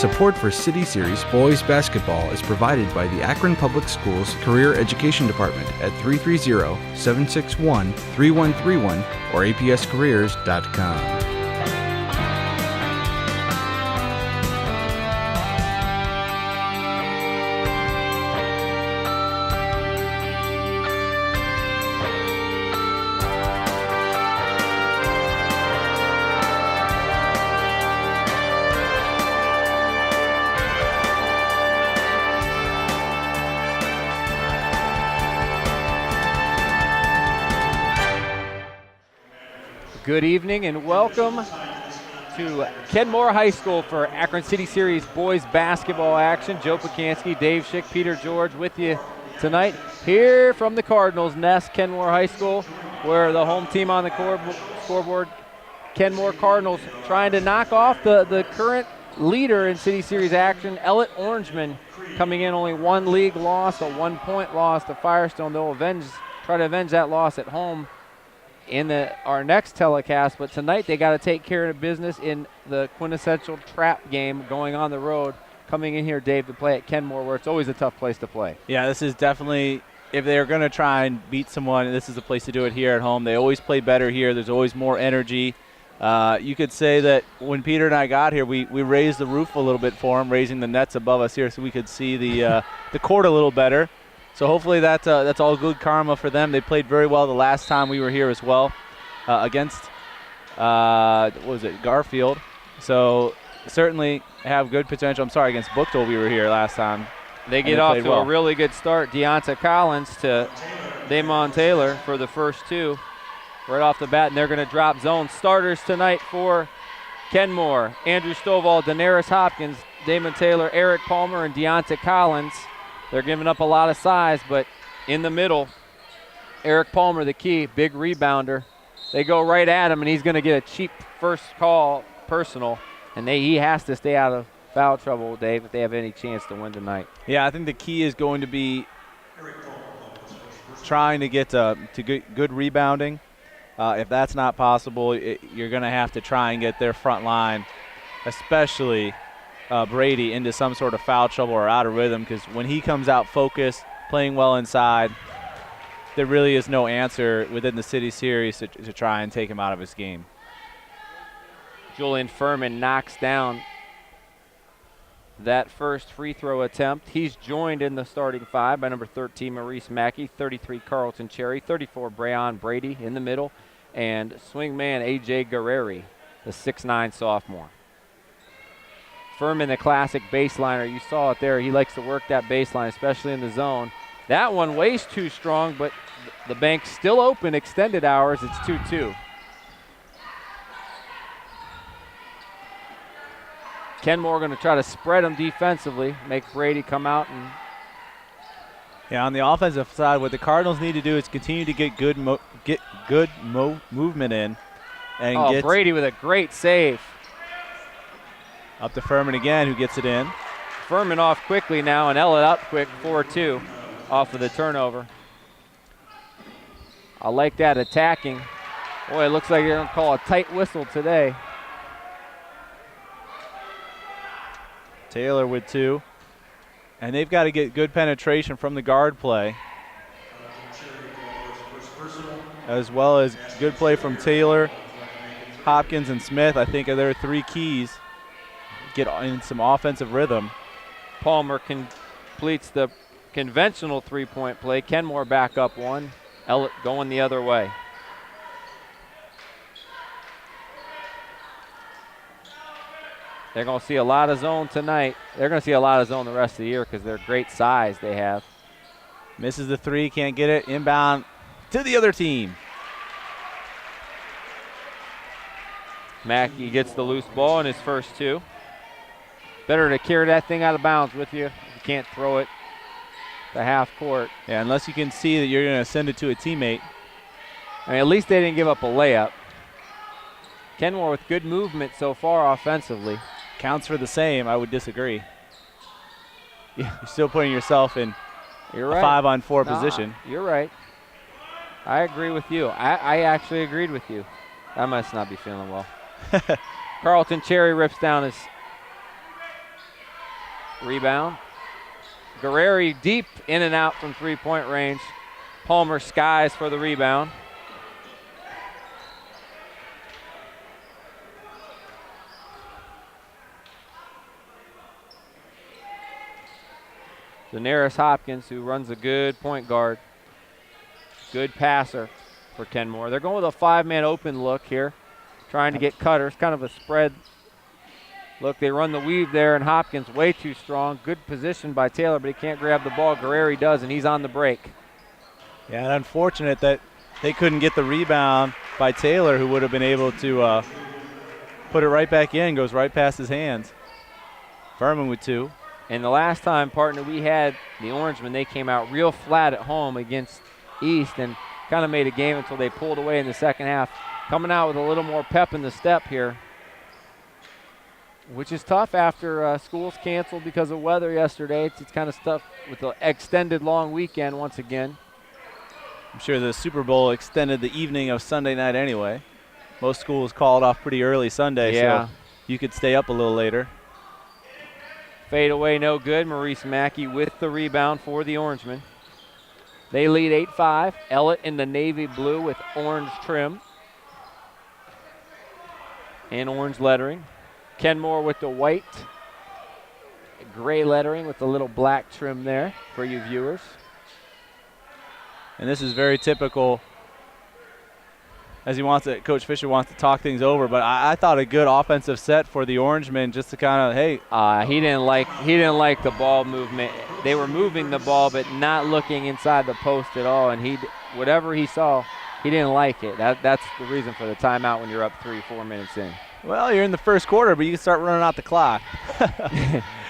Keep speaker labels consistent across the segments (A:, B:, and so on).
A: Support for City Series boys basketball is provided by the Akron Public Schools Career Education Department at 330-761-3131 or apscareers.com.
B: Good evening and welcome to Kenmore High School for Akron City Series boys basketball action. Joe Pacansky, Dave Schick, Peter George with you tonight here from the Cardinals' nest, Kenmore High School, where the home team on the scoreboard, Kenmore Cardinals, trying to knock off the current leader in City Series action, Ellet Orangemen, coming in only one league loss, a 1-point loss to Firestone. They'll try to avenge that loss at home in our next telecast, but tonight they got to take care of business in the quintessential trap game going on the road, coming in here, Dave, to play at Kenmore, where it's always a tough place to play.
C: Yeah, this is definitely, if they're going to try and beat someone, this is the place to do it here at home. They always play better here. There's always more energy. You could say that when Peter and I got here, we raised the roof a little bit for them, raising the nets above us here so we could see the court a little better. So hopefully that's all good karma for them. They played very well the last time we were here as well against, Garfield. So certainly have good potential. I'm sorry, against Buchtel we were here last time.
B: They get off to a really good start. Deonta Collins to Damon Taylor for the first two right off the bat, and they're going to drop zone. Starters tonight for Kenmore: Andrew Stovall, Daenerys Hopkins, Damon Taylor, Eric Palmer, and Deonta Collins. They're giving up a lot of size, but in the middle, Eric Palmer, the key, big rebounder. They go right at him, and he's going to get a cheap first call personal, and he has to stay out of foul trouble, Dave, if they have any chance to win tonight.
C: Yeah, I think the key is going to be trying to get to good rebounding. If that's not possible, you're going to have to try and get their front line, especially Brady, into some sort of foul trouble or out of rhythm, because when he comes out focused, playing well inside, there really is no answer within the City Series to try and take him out of his game.
B: Julian Furman knocks down that first free throw attempt. He's joined in the starting five by number 13, Maurice Mackey, 33, Carlton Cherry, 34, Brayon Brady in the middle, and swingman A.J. Guerreri, the 6'9 sophomore. Furman, the classic baseliner. You saw it there. He likes to work that baseline, especially in the zone. That one weighs too strong, but the bank's still open, extended hours. It's 2-2. Kenmore going to try to spread them defensively, make Brady come out.
C: Yeah, on the offensive side, what the Cardinals need to do is continue to get good movement in. And
B: Brady with a great save.
C: Up to Furman again, who gets it in.
B: Furman off quickly now, and Ellet up quick, 4-2 off of the turnover. I like that attacking. Boy, it looks like they're going to call a tight whistle today.
C: Taylor with two. And they've got to get good penetration from the guard play, as well as good play from Taylor, Hopkins, and Smith. I think are their three keys. Get in some offensive rhythm.
B: Palmer completes the conventional three-point play. Kenmore back up one. Ellet going the other way. They're going to see a lot of zone tonight. They're going to see a lot of zone the rest of the year because they're great size they have.
C: Misses the three, can't get it. Inbound to the other team.
B: Mackey gets the loose ball in his first two. Better to carry that thing out of bounds with you. You can't throw it to half court.
C: Yeah, unless you can see that you're going to send it to a teammate.
B: I mean, at least they didn't give up a layup. Kenmore with good movement so far offensively.
C: Counts for the same. I would disagree. You're still putting yourself in a 5-on-4 position.
B: You're right. I agree with you. I actually agreed with you. I must not be feeling well. Carlton Cherry rips down his Rebound. Guerreri deep in and out from three-point range. Palmer skies for the rebound. Daenerys Hopkins, who runs a good point guard. Good passer for Kenmore. They're going with a five-man open look here, trying to get cutters, kind of a spread look. They run the weave there, and Hopkins way too strong. Good position by Taylor, but he can't grab the ball. Guerreri does, and he's on the break.
C: Yeah, and unfortunate that they couldn't get the rebound by Taylor, who would have been able to put it right back in, goes right past his hands. Furman with two.
B: And the last time, partner, we had the Orangemen, they came out real flat at home against East and kind of made a game until they pulled away in the second half. Coming out with a little more pep in the step here, which is tough after schools canceled because of weather yesterday. It's kind of tough with the extended long weekend once again.
C: I'm sure the Super Bowl extended the evening of Sunday night anyway. Most schools called off pretty early Sunday,
B: yeah.
C: So you could stay up a little later.
B: Fade away, no good. Maurice Mackey with the rebound for the Orangemen. They lead 8-5. Ellet in the navy blue with orange trim and orange lettering. Kenmore with the white, gray lettering with the little black trim there for you viewers.
C: And this is very typical, as Coach Fisher wants to talk things over. But I thought a good offensive set for the Orangemen, just to kind of, hey.
B: He didn't like the ball movement. They were moving the ball, but not looking inside the post at all. And whatever he saw, he didn't like it. That's the reason for the timeout when you're up 3-4 minutes in.
C: Well, you're in the first quarter, but you can start running out the clock.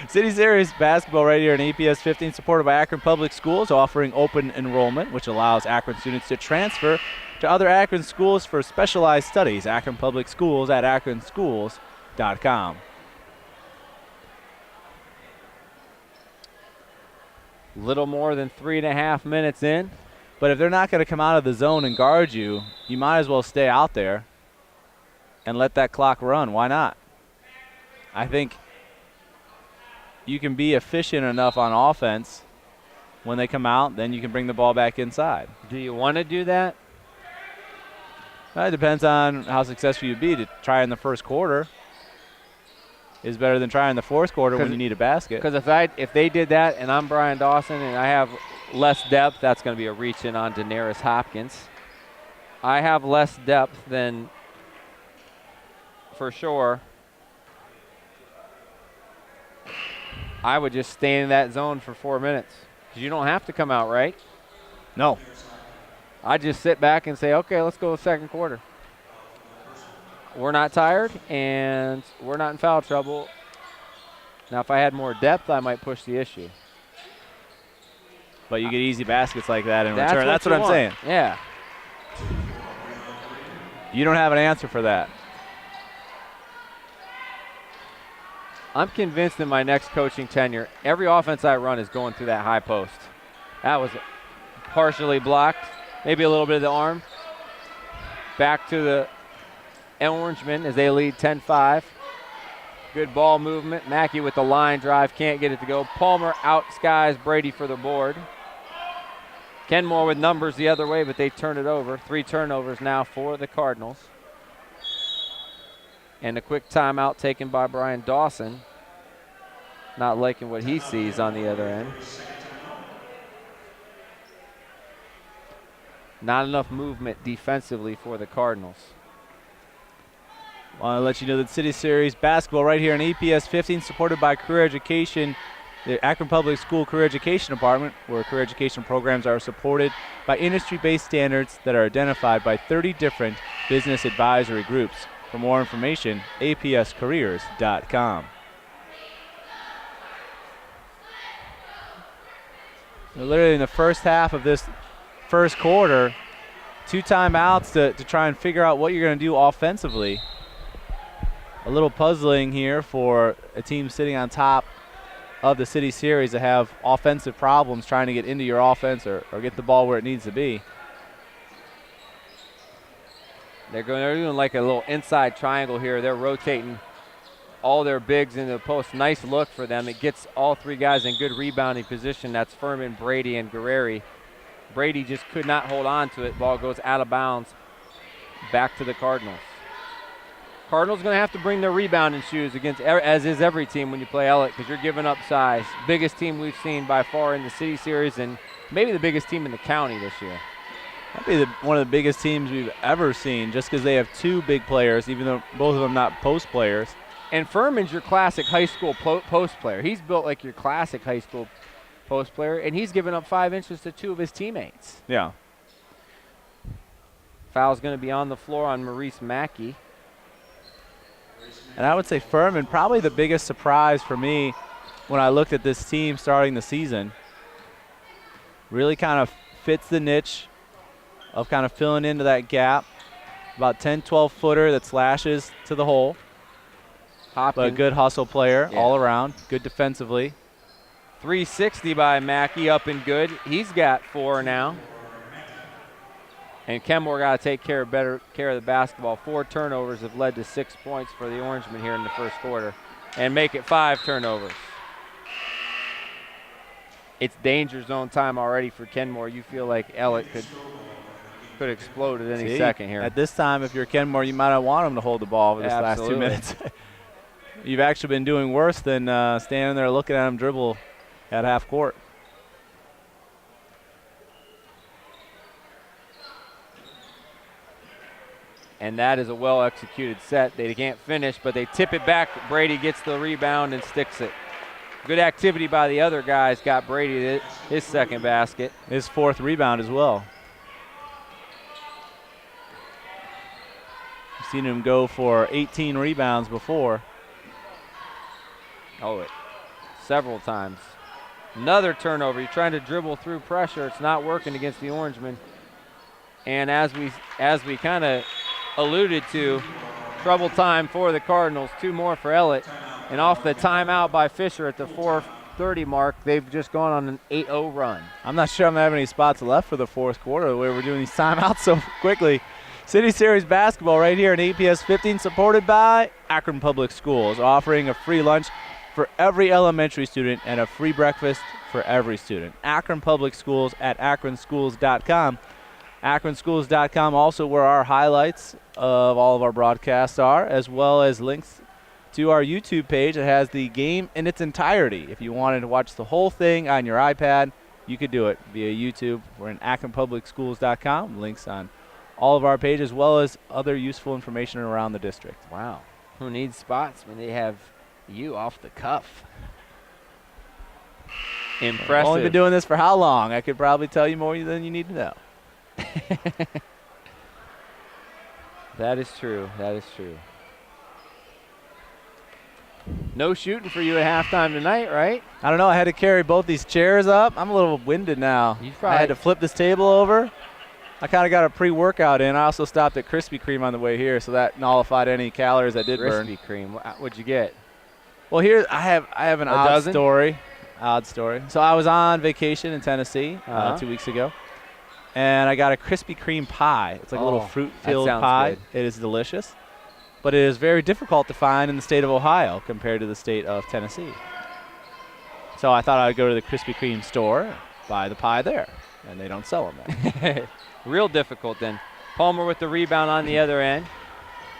C: City Series basketball right here in APS 15, supported by Akron Public Schools, offering open enrollment, which allows Akron students to transfer to other Akron schools for specialized studies. Akron Public Schools at akronschools.com.
B: Little more than 3.5 minutes in.
C: But if they're not going to come out of the zone and guard you, you might as well stay out there and let that clock run. Why not? I think you can be efficient enough on offense when they come out, then you can bring the ball back inside.
B: Do you want to do that?
C: It depends on how successful you'd be. To try in the first quarter is better than trying in the fourth quarter when you need a basket.
B: Because if they did that and I'm Brian Dawson and I have less depth, that's going to be a reach in on Daenerys Hopkins. I have less depth than, for sure, I would just stay in that zone for 4 minutes. Because you don't have to come out, right?
C: No.
B: I just sit back and say, okay, let's go second quarter. We're not tired, and we're not in foul trouble. Now, if I had more depth, I might push the issue.
C: But you get easy baskets like that in return. That's what I'm saying.
B: Yeah.
C: You don't have an answer for that.
B: I'm convinced in my next coaching tenure, every offense I run is going through that high post. That was partially blocked, maybe a little bit of the arm. Back to the Orangemen as they lead 10-5. Good ball movement. Mackey with the line drive, can't get it to go. Palmer outskies Brady for the board. Kenmore with numbers the other way, but they turn it over. 3 turnovers now for the Cardinals. And a quick timeout taken by Brian Dawson. Not liking what he sees on the other end. Not enough movement defensively for the Cardinals.
C: I want to let you know that City Series basketball right here in APS 15, supported by Career Education, the Akron Public School Career Education Department, where career education programs are supported by industry-based standards that are identified by 30 different business advisory groups. For more information, apscareers.com. Literally in the first half of this first quarter, 2 timeouts to try and figure out what you're going to do offensively. A little puzzling here for a team sitting on top of the City Series to have offensive problems trying to get into your offense or get the ball where it needs to be. They're
B: doing like a little inside triangle here. They're rotating all their bigs into the post. Nice look for them. It gets all three guys in good rebounding position. That's Furman, Brady, and Guerreri. Brady just could not hold on to it. Ball goes out of bounds. Back to the Cardinals. Cardinals going to have to bring their rebounding shoes against, as is every team when you play Ellet, because you're giving up size. Biggest team we've seen by far in the City Series, and maybe the biggest team in the county this year.
C: That'd be one of the biggest teams we've ever seen, just because they have two big players, even though both of them not post players.
B: And Furman's your classic high school post player. He's built like your classic high school post player, and he's given up 5 inches to two of his teammates.
C: Yeah.
B: Foul's going to be on the floor on Maurice Mackey.
C: And I would say Furman, probably the biggest surprise for me when I looked at this team starting the season. Really kind of fits the niche of kind of filling into that gap. About 10, 12-footer that slashes to the hole. But a good hustle player all around, good defensively.
B: 360 by Mackey, up and good. He's got 4 now. And Kenmore got to take better care of the basketball. 4 turnovers have led to 6 points for the Orangemen here in the first quarter, and make it 5 turnovers. It's danger zone time already for Kenmore. You feel like Ellet could explode at any second here.
C: At this time, if you're Kenmore, you might not want him to hold the ball for this last 2 minutes. You've actually been doing worse than standing there looking at him dribble at half court.
B: And that is a well-executed set. They can't finish, but they tip it back. Brady gets the rebound and sticks it. Good activity by the other guys. Got Brady his second basket.
C: His 4th rebound as well. I've seen him go for 18 rebounds before.
B: Several times. Another turnover. You're trying to dribble through pressure. It's not working against the Orangemen. And as we kind of alluded to, trouble time for the Cardinals. 2 more for Ellet. And off the timeout by Fisher at the 4:30 mark, they've just gone on an 8-0 run.
C: I'm not sure I'm going to have any spots left for the 4th quarter, the way we're doing these timeouts so quickly. City Series basketball right here in APS 15, supported by Akron Public Schools, offering a free lunch for every elementary student and a free breakfast for every student. Akron Public Schools at akronschools.com. akronschools.com also where our highlights of all of our broadcasts are, as well as links to our YouTube page. It has the game in its entirety. If you wanted to watch the whole thing on your iPad, you could do it via YouTube. We're in akronpublicschools.com. Links on all of our pages, as well as other useful information around the district.
B: Wow. Who needs spots when they have you off the cuff? Impressive.
C: I've only been doing this for how long? I could probably tell you more than you need to know.
B: That is true. That is true. No shooting for you at halftime tonight, right?
C: I don't know. I had to carry both these chairs up. I'm a little winded now. I had to flip this table over. I kind of got a pre-workout in. I also stopped at Krispy Kreme on the way here, so that nullified any calories I did burn.
B: Krispy Kreme. What'd you get?
C: Well, here I have an odd story. Odd story. So I was on vacation in Tennessee 2 weeks ago, and I got a Krispy Kreme pie. It's like a little fruit-filled pie. Good. It is delicious, but it is very difficult to find in the state of Ohio compared to the state of Tennessee. So I thought I'd go to the Krispy Kreme store, buy the pie there, and they don't sell them there.
B: Real difficult then. Palmer with the rebound on the other end,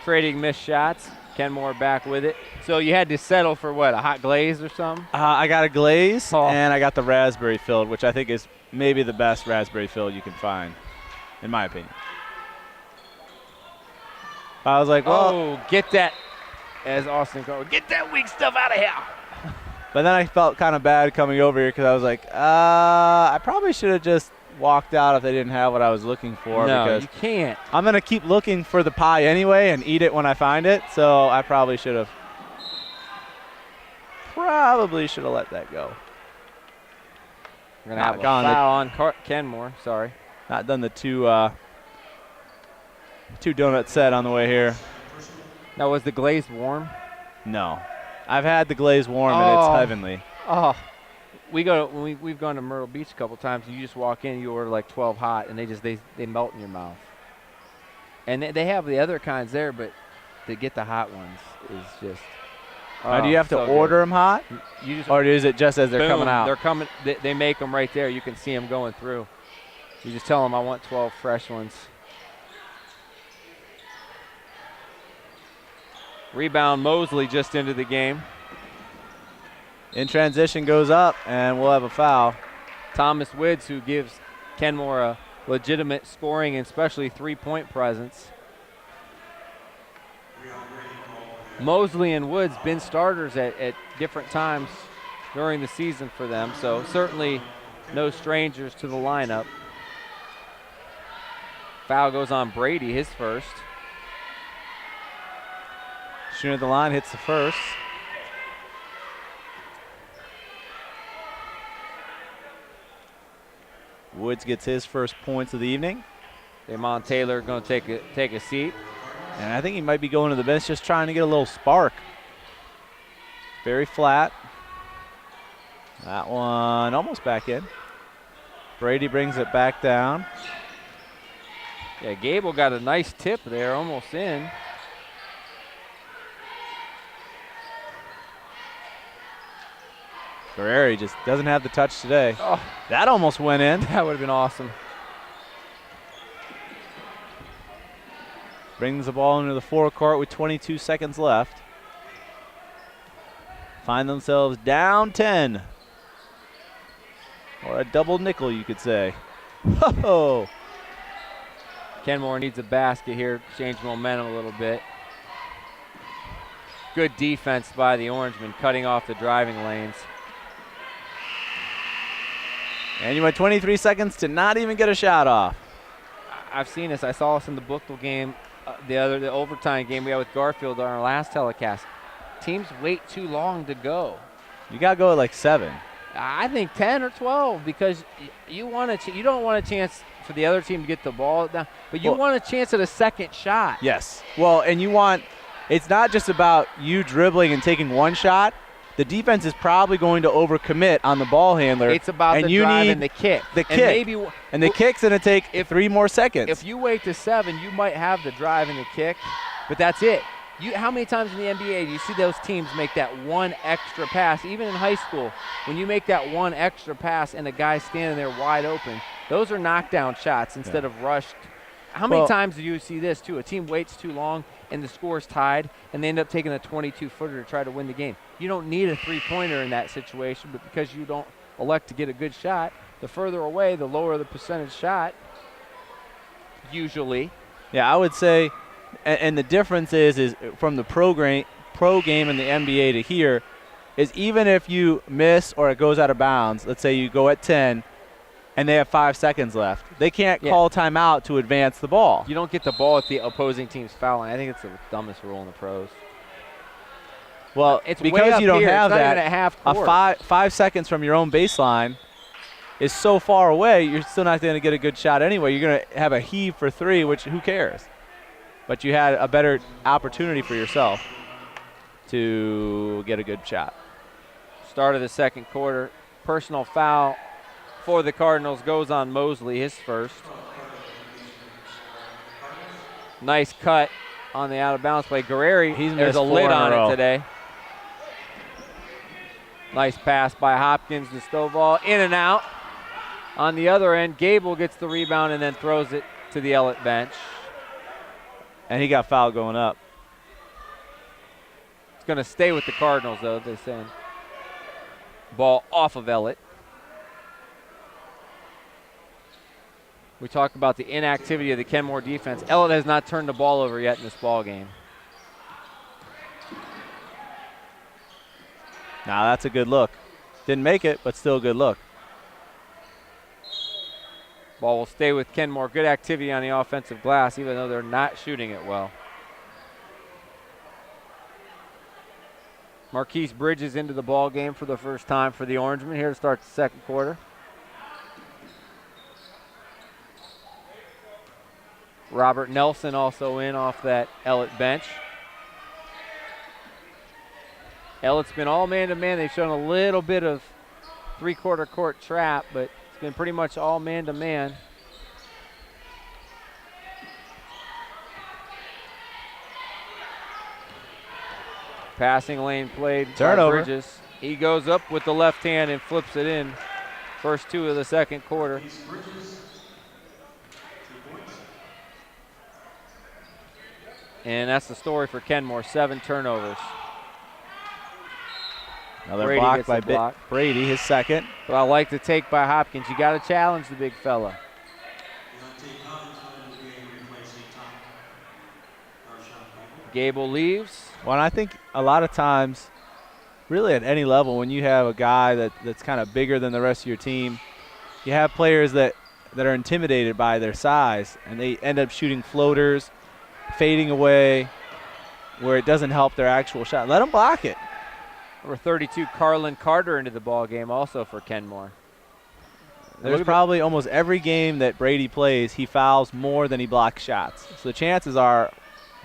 B: trading missed shots. Kenmore back with it. So you had to settle for what, a hot glaze or something?
C: I got a glaze, and I got the raspberry filled, which I think is maybe the best raspberry filled you can find, in my opinion. I was like, well.
B: Get that, as Austin called, get that weak stuff out of here.
C: But then I felt kind of bad coming over here because I was like, I probably should have just walked out if they didn't have what I was looking for.
B: No,
C: because
B: you can't.
C: I'm going to keep looking for the pie anyway and eat it when I find it, so I probably should have let that go.
B: We're going to have a foul on Kenmore. Sorry.
C: Not done the two donut set on the way here.
B: Now, was the glaze warm?
C: No. I've had the glaze warm, and it's heavenly.
B: Oh. We've gone to Myrtle Beach a couple times. You just walk in, you order like 12 hot, and they melt in your mouth. And they have the other kinds there, but to get the hot ones is just
C: Now, do you have to
B: so
C: order them hot,
B: You just,
C: or is it just as they're
B: boom,
C: coming out?
B: They're coming. They make them right there. You can see them going through. You just tell them, I want 12 fresh ones. Rebound, Mosley just into the game.
C: In transition goes up, and we'll have a foul.
B: Thomas Woods, who gives Kenmore a legitimate scoring and especially three-point presence. Mosley and Woods been starters at different times during the season for them, so certainly no strangers to the lineup. Foul goes on Brady, his first.
C: Shooting at the line, hits the first. Woods gets his first points of the evening.
B: Damon Taylor going to take a seat.
C: And I think he might be going to the bench just trying to get a little spark. Very flat. That one almost back in. Brady brings it back down.
B: Yeah, Gable got a nice tip there, almost in.
C: Guerreri just doesn't have the touch today.
B: Oh,
C: That almost went in.
B: that would have been awesome.
C: Brings the ball into the forecourt with 22 seconds left. Find themselves down 10. Or a double nickel, you could say. Oh!
B: Kenmore needs a basket here, change momentum a little bit. Good defense by the Orangemen, cutting off the driving lanes.
C: And you went 23 seconds to not even get a shot off.
B: I've seen this. I saw this in the Bookville game, the overtime game we had with Garfield on our last telecast. Teams wait too long to go.
C: You got to go at like 7.
B: I think 10 or 12 because you don't want a chance for the other team to get the ball down, but you want a chance at a second shot.
C: Yes. Well, and it's not just about you dribbling and taking one shot. The defense is probably going to overcommit on the ball handler.
B: It's about the drive and the kick.
C: The kick. And the kick's going to take 3 more seconds.
B: If you wait to 7, you might have the drive and the kick, but that's it. How many times in the NBA do you see those teams make that one extra pass? Even in high school, when you make that one extra pass and a guy's standing there wide open, those are knockdown shots instead of rushed. How many times do you see this, too? A team waits too long and the score's tied, and they end up taking a 22-footer to try to win the game. You don't need a three-pointer in that situation, but because you don't elect to get a good shot, the further away, the lower the percentage shot, usually.
C: Yeah, I would say, and the difference is from the pro game in the NBA to here, is even if you miss or it goes out of bounds, let's say you go at 10, and they have 5 seconds left. They can't call timeout to advance the ball.
B: You don't get the ball at the opposing team's foul line. I think it's the dumbest rule in the pros.
C: Well,
B: it's
C: because you don't have that,
B: a
C: 5 seconds from your own baseline is so far away, you're still not going to get a good shot anyway. You're going to have a heave for 3, which who cares? But you had a better opportunity for yourself to get a good shot.
B: Start of the second quarter. Personal foul for the Cardinals goes on Mosley, his first. Nice cut on the out-of-bounds play. Guerreri, there's a lid on it today. Nice pass by Hopkins to Stovall. In and out. On the other end, Gable gets the rebound and then throws it to the Ellet bench.
C: And he got fouled going up.
B: It's going to stay with the Cardinals, though, they're saying. Ball off of Ellet. We talked about the inactivity of the Kenmore defense. Ellet has not turned the ball over yet in this ball game.
C: Now that's a good look. Didn't make it, but still a good look.
B: Ball will stay with Kenmore. Good activity on the offensive glass, even though they're not shooting it well. Marquise Bridges into the ball game for the first time for the Orangemen here to start the second quarter. Robert Nelson also in off that Ellet bench. Ellet's been all man-to-man. They've shown a little bit of three-quarter court trap, but it's been pretty much all man-to-man. Passing lane played by
C: Turnover.
B: Bridges. He goes up with the left hand and flips it in. First 2 of the second quarter. And that's the story for Kenmore, 7 turnovers.
C: Another
B: Brady
C: block
B: gets
C: by
B: the block.
C: Brady, his second.
B: But I like the take by Hopkins. You got to challenge the big fella. Gable leaves.
C: Well, and I think a lot of times, really at any level, when you have a guy that's kind of bigger than the rest of your team, you have players that are intimidated by their size, and they end up shooting floaters, fading away, where it doesn't help their actual shot. Let them block it.
B: Number 32, Carlin Carter into the ball game also for Kenmore.
C: There's probably almost every game that Brady plays, he fouls more than he blocks shots. So the chances are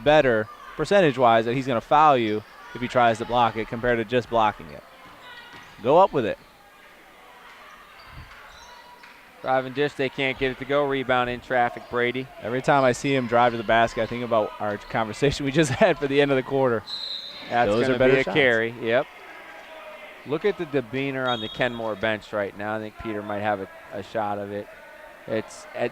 C: better, percentage-wise, that he's going to foul you if he tries to block it compared to just blocking it. Go up with it.
B: Drive and dish, they can't get it to go. Rebound in traffic, Brady.
C: Every time I see him drive to the basket, I think about our conversation we just had for the end of the quarter.
B: That's
C: Those
B: going
C: are
B: to be
C: better
B: a
C: shots.
B: carry. Yep. Look at the demeanor on the Kenmore bench right now. I think Peter might have a shot of it. It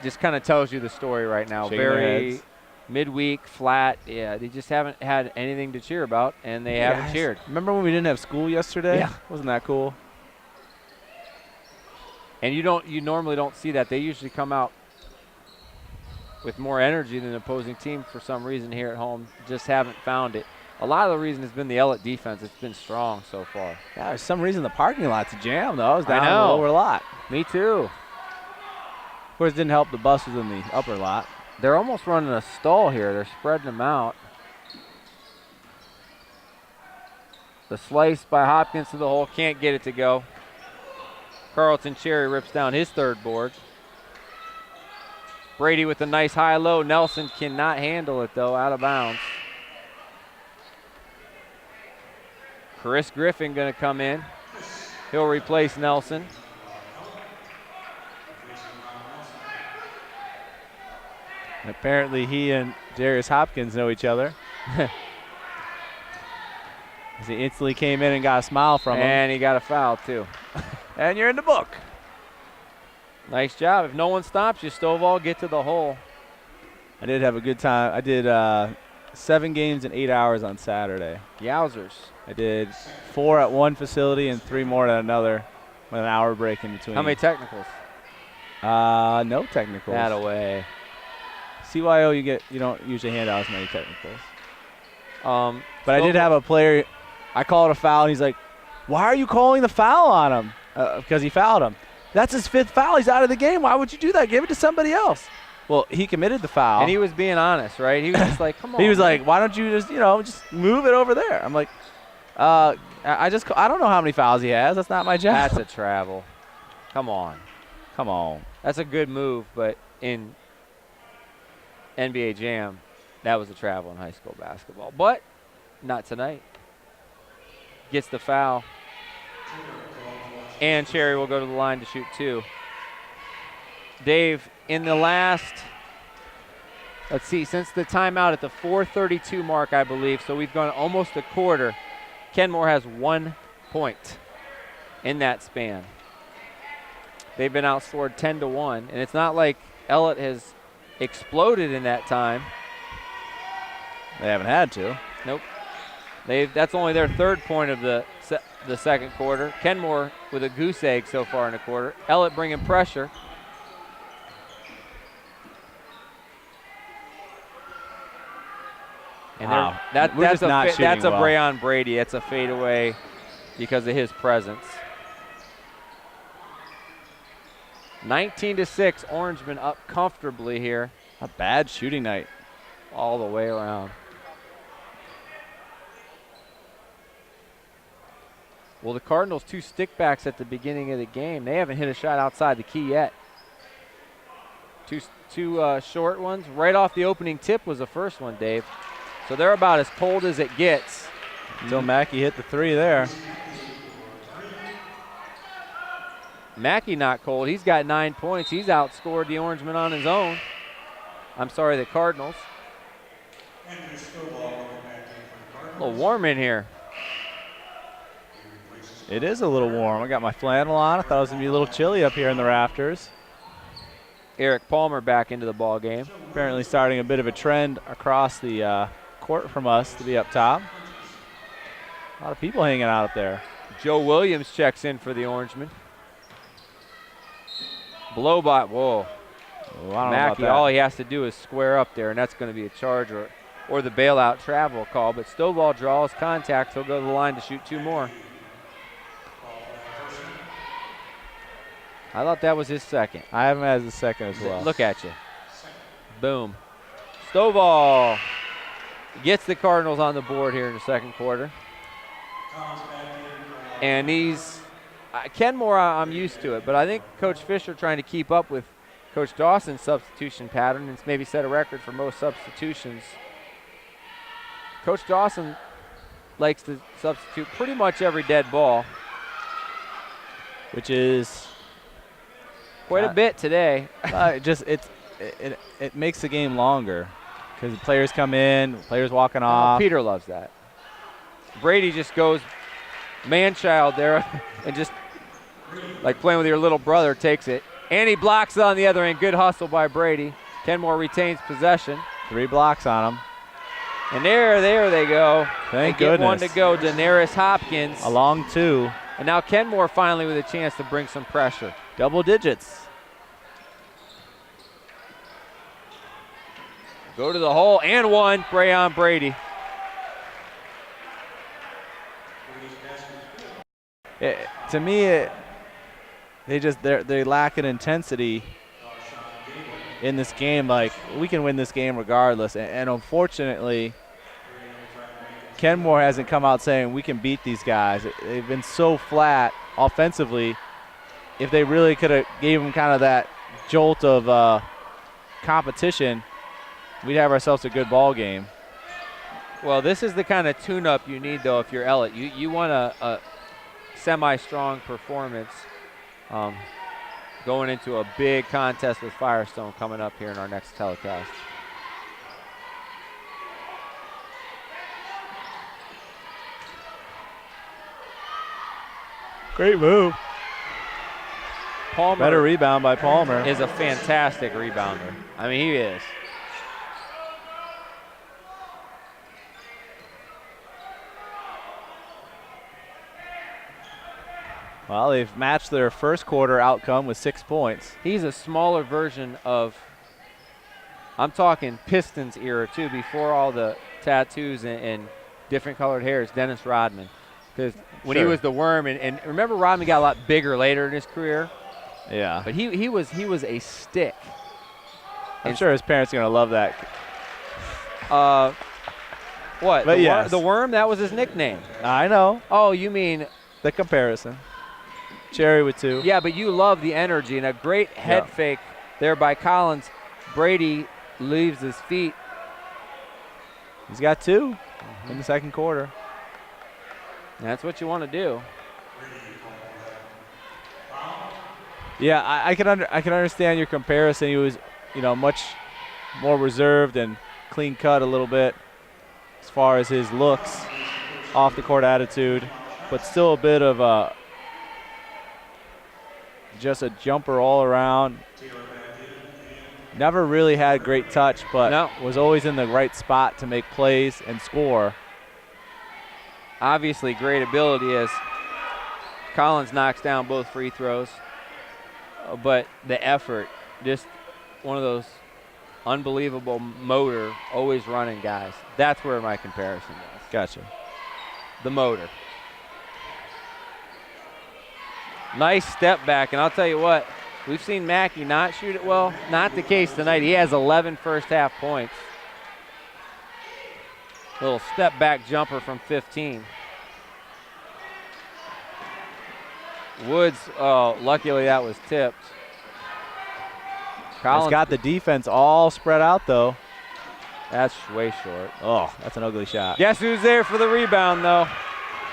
B: just kind of tells you the story right now.
C: Shaking their
B: Very
C: heads.
B: midweek, flat. Yeah, they just haven't had anything to cheer about, and they haven't cheered.
C: Remember when we didn't have school yesterday?
B: Yeah.
C: Wasn't that cool?
B: And you normally don't see that. They usually come out with more energy than the opposing team for some reason here at home. Just haven't found it. A lot of the reason has been the Ellet defense. It's been strong so far.
C: Yeah, for some reason the parking lot's jammed, though. I was down
B: I
C: in the
B: know.
C: lower lot.
B: Me too.
C: Of course, it didn't help the bus was in the upper lot.
B: They're almost running a stall here. They're spreading them out. The slice by Hopkins to the hole. Can't get it to go. Carlton Cherry rips down his third board. Brady with a nice high-low. Nelson cannot handle it, though, out of bounds. Chris Griffin going to come in. He'll replace Nelson.
C: Apparently he and Darius Hopkins know each other. As he instantly came in and got a smile from him.
B: And he got a foul, too.
C: And you're in the book.
B: Nice job. If no one stops you, Stovall, get to the hole.
C: I did have a good time. I did 7 games in 8 hours on Saturday.
B: Yowzers.
C: I did 4 at one facility and 3 more at another with an hour break in between.
B: How many technicals?
C: No technicals.
B: That away.
C: CYO, you don't usually hand out as many technicals. But I
B: Stovall-
C: did have a player. I called a foul, and he's like, "Why are you calling the foul on him?" Because he fouled him. That's his 5th foul. He's out of the game. Why would you do that? Give it to somebody else. Well, he committed the foul.
B: And he was being honest, right? He was just like, come on.
C: He was
B: man.
C: like, "Why don't you just move it over there?" I'm like, I don't know how many fouls he has. That's not my job.
B: That's a travel. Come on.
C: Come on.
B: That's a good move, but in NBA Jam, that was a travel in high school basketball. But not tonight. Gets the foul. And Cherry will go to the line to shoot 2. Dave, in the last, let's see, since the timeout at the 4:32 mark, I believe, so we've gone almost a quarter, Kenmore has 1 point in that span. They've been outscored 10-1, and it's not like Ellet has exploded in that time.
C: They haven't had to.
B: Nope. That's only their 3rd point of the second quarter. Kenmore with a goose egg so far in the quarter. Ellet bringing pressure. And
C: Wow.
B: that's
C: shooting
B: a
C: well.
B: Brayon Brady. That's a fadeaway because of his presence. 19-6, Orangemen up comfortably here
C: A bad shooting night.
B: all the way around. Well, the Cardinals 2 stickbacks at the beginning of the game. They haven't hit a shot outside the key yet. Two short ones. Right off the opening tip was the first one, Dave. So they're about as cold as it gets.
C: Until Mackey hit the 3 there.
B: Mackey not cold. He's got 9 points. He's outscored the Orangemen on his own. I'm sorry, the Cardinals. A little warm in here.
C: It is a little warm. I got my flannel on. I thought it was going to be a little chilly up here in the rafters.
B: Eric Palmer back into the ball game.
C: Apparently starting a bit of a trend across the court from us to be up top. A lot of people hanging out up there.
B: Joe Williams checks in for the Orangemen. Blow by, whoa.
C: Oh, I don't know about
B: Mackey,
C: that.
B: all he has to do is square up there, and that's going to be a charge or the bailout travel call. But Stovall draws contact. He'll go to the line to shoot 2 more. I thought that was his second.
C: I have him as the second as well.
B: Look at you. Boom. Stovall gets the Cardinals on the board here in the second quarter. And he's Kenmore, I'm used to it, but I think Coach Fisher trying to keep up with Coach Dawson's substitution pattern and maybe set a record for most substitutions. Coach Dawson likes to substitute pretty much every dead ball,
C: which is
B: quite a bit today.
C: It makes the game longer because the players come in, players walking off.
B: Peter loves that. Brady just goes man-child there and just like playing with your little brother, takes it. And he blocks it on the other end. Good hustle by Brady. Kenmore retains possession.
C: 3 blocks on him.
B: And there they go.
C: Thank
B: they
C: goodness.
B: Get one to go. Daenerys Hopkins.
C: A long 2.
B: And now Kenmore finally with a chance to bring some pressure.
C: Double digits.
B: Go to the hole and 1. Brayon Brady.
C: To me, they lack an intensity in this game. Like, we can win this game regardless. And unfortunately, Kenmore hasn't come out saying we can beat these guys. They've been so flat offensively. If they really could have gave them kind of that jolt of competition, we'd have ourselves a good ball game.
B: Well, this is the kind of tune-up you need, though, if you're Ellet. You want a semi-strong performance going into a big contest with Firestone coming up here in our next telecast.
C: Great move.
B: Palmer
C: better rebound by Palmer.
B: Is a fantastic rebounder. I mean, he is.
C: Well, they've matched their first quarter outcome with 6 points.
B: He's a smaller version of, I'm talking Pistons era too, before all the tattoos and different colored hairs, Dennis Rodman. Because when he was the Worm, and remember Rodman got a lot bigger later in his career?
C: Yeah.
B: But he was a stick.
C: I'm sure his parents are going to love that.
B: What?
C: But yes.
B: The Worm, that was his nickname.
C: I know.
B: Oh, you mean
C: the comparison. Cherry with 2.
B: Yeah, but you love the energy, and a great head fake there by Collins. Brady leaves his feet.
C: He's got 2 in the second quarter.
B: That's what you want to do.
C: Yeah, I can understand your comparison. He was, much more reserved and clean cut a little bit as far as his looks, off the court attitude, but still a bit of just a jumper all around. Never really had great touch, but was always in the right spot to make plays and score.
B: Obviously great ability as Collins knocks down both free throws. But the effort, just one of those unbelievable motor, always running guys. That's where my comparison is.
C: Gotcha.
B: The motor. Nice step back, and I'll tell you what, we've seen Mackey not shoot it well. Not the case tonight. He has 11 first half points. Little step back jumper from 15. Woods, luckily that was tipped.
C: Collins got the defense all spread out, though.
B: That's way short.
C: Oh, that's an ugly shot.
B: Guess who's there for the rebound, though?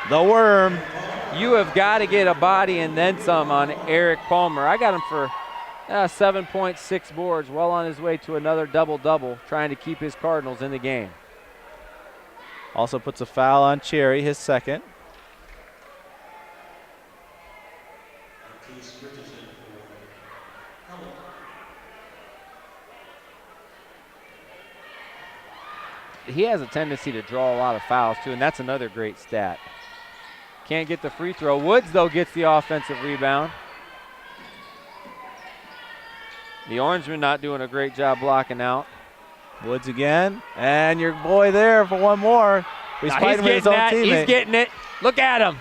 C: The Worm.
B: You have got to get a body and then some on Eric Palmer. I got him for 7.6 boards, well on his way to another double-double, trying to keep his Cardinals in the game.
C: Also puts a foul on Cherry, his second.
B: he has a tendency to draw a lot of fouls too, and that's another great stat. Can't get the free throw. Woods, though, gets the offensive rebound. The Orangemen not doing a great job blocking out.
C: Woods again, and your boy there for one more. He's fighting with his own teammate.
B: He's getting it. Look at him.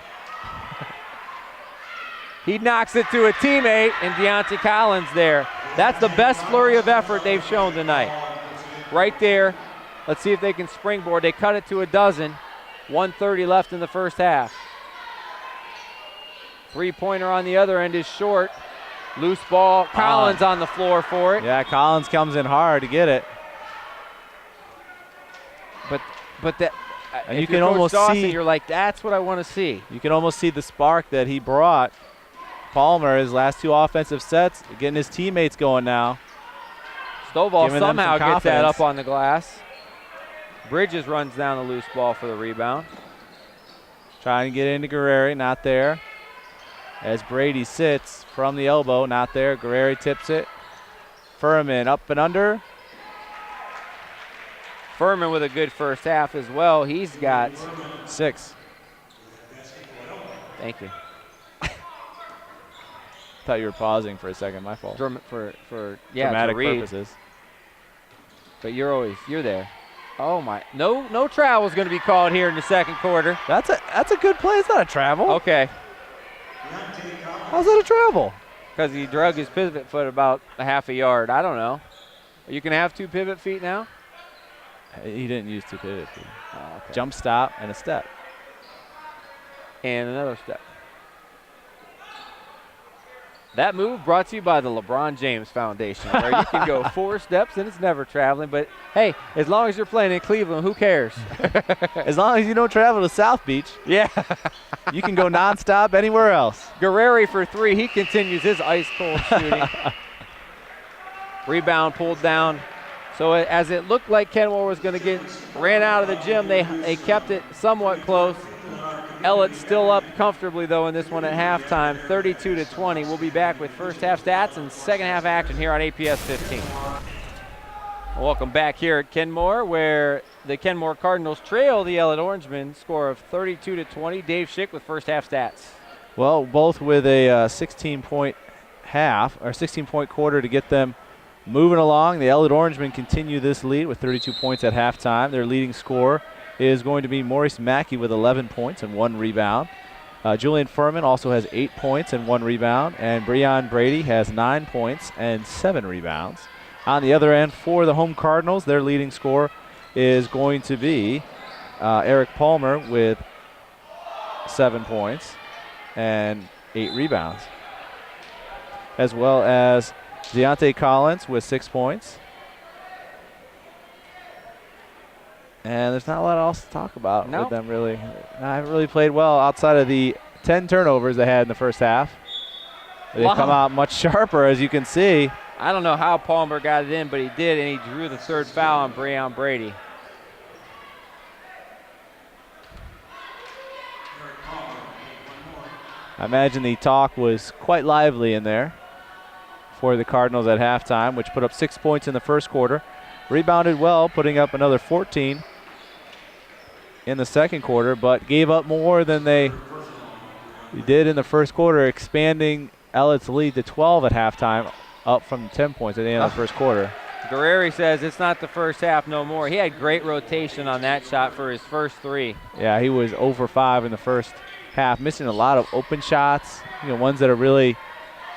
B: He knocks it to a teammate, and Deontay Collins there. That's the best flurry of effort they've shown tonight. Right there. Let's see if they can springboard. They cut it to a dozen. 1:30 left in the first half. Three-pointer on the other end is short. Loose ball. Collins on the floor for it.
C: Yeah, Collins comes in hard to get it.
B: But that,
C: and
B: if
C: you can
B: you're Coach
C: almost
B: Dawson,
C: see.
B: you're like, that's what I want to see.
C: You can almost see the spark that he brought. Palmer, his last two offensive sets, getting his teammates going now.
B: Stovall
C: Giving them
B: somehow
C: some
B: gets that
C: confidence.
B: up on the glass. Bridges runs down the loose ball for the rebound.
C: Trying to get into Guerreri, not there. As Brady sits from the elbow, not there. Guerreri tips it. Furman up and under.
B: Furman with a good first half as well. He's got
C: 6.
B: Thank you.
C: Thought you were pausing for a second. My fault.
B: For
C: Dramatic
B: to read.
C: purposes.
B: But you're there. Oh my! No travel is going to be called here in the second quarter.
C: That's a good play. It's not a travel.
B: Okay.
C: How's that a travel?
B: Because he drug his pivot foot about a half a yard. I don't know. You can have 2 pivot feet now.
C: He didn't use 2 pivot feet.
B: Oh, okay.
C: Jump stop and a step.
B: And another step. That move brought to you by the LeBron James Foundation, where you can go 4 steps and it's never traveling. But, hey, as long as you're playing in Cleveland, who cares?
C: As long as you don't travel to South Beach,
B: Yeah.
C: you can go nonstop anywhere else.
B: Guerreri for 3. He continues his ice-cold shooting. Rebound pulled down. So as it looked like Kenmore was going to get ran out of the gym, they kept it somewhat close. Ellet still up comfortably, though, in this one at halftime, 32-20. We'll be back with first half stats and second half action here on APS 15. Welcome back here at Kenmore, where the Kenmore Cardinals trail the Ellet Orangemen, score of 32-20. Dave Schick with first half stats.
C: Well, both with a 16-point half, or 16-point quarter to get them moving along. The Ellet Orangemen continue this lead with 32 points at halftime. Their leading scorer is going to be Maurice Mackey with 11 points and 1 rebound. Julian Furman also has 8 points and 1 rebound, and Breon Brady has 9 points and 7 rebounds. On the other end, for the home Cardinals, their leading scorer is going to be Eric Palmer with 7 points and 8 rebounds, as well as Deontay Collins with 6 points. And there's not a lot else to talk about with them, really. I haven't really played well outside of the 10 turnovers they had in the first half. They've come out much sharper, as you can see.
B: I don't know how Palmer got it in, but he did, and he drew the 3rd foul on Breon Brady.
C: I imagine the talk was quite lively in there for the Cardinals at halftime, which put up 6 points in the first quarter. Rebounded well, putting up another 14 in the second quarter, but gave up more than they did in the first quarter, expanding Ellet's lead to 12 at halftime, up from 10 points at the end of the first quarter.
B: Guerreri says it's not the first half no more. He had great rotation on that shot for his first 3.
C: Yeah, he was 0 for 5 in the first half, missing a lot of open shots, ones that are really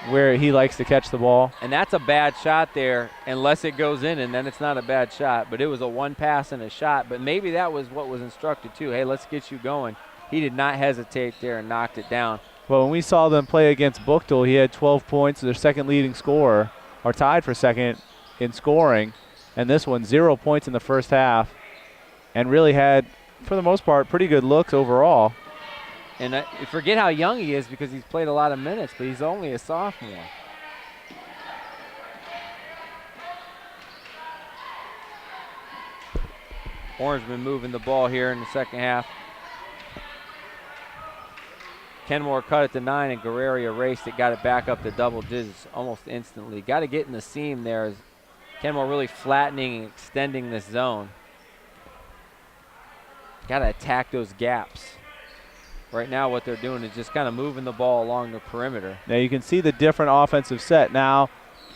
C: where he likes to catch the ball.
B: And that's a bad shot there unless it goes in, and then it's not a bad shot. But it was a 1 pass and a shot. But maybe that was what was instructed too. Hey, let's get you going. He did not hesitate there and knocked it down.
C: Well, when we saw them play against Buchtel, he had 12 points, their second leading scorer, or tied for second in scoring. And this one, 0 points in the first half, and really had, for the most part, pretty good looks overall.
B: And you forget how young he is because he's played a lot of minutes, but he's only a sophomore. Orangemen moving the ball here in the second half. Kenmore cut it to 9, and Guerreri erased it, got it back up to double digits almost instantly. Got to get in the seam there as Kenmore really flattening and extending this zone. got to attack those gaps. Right now what they're doing is just kind of moving the ball along the perimeter.
C: Now you can see the different offensive set. Now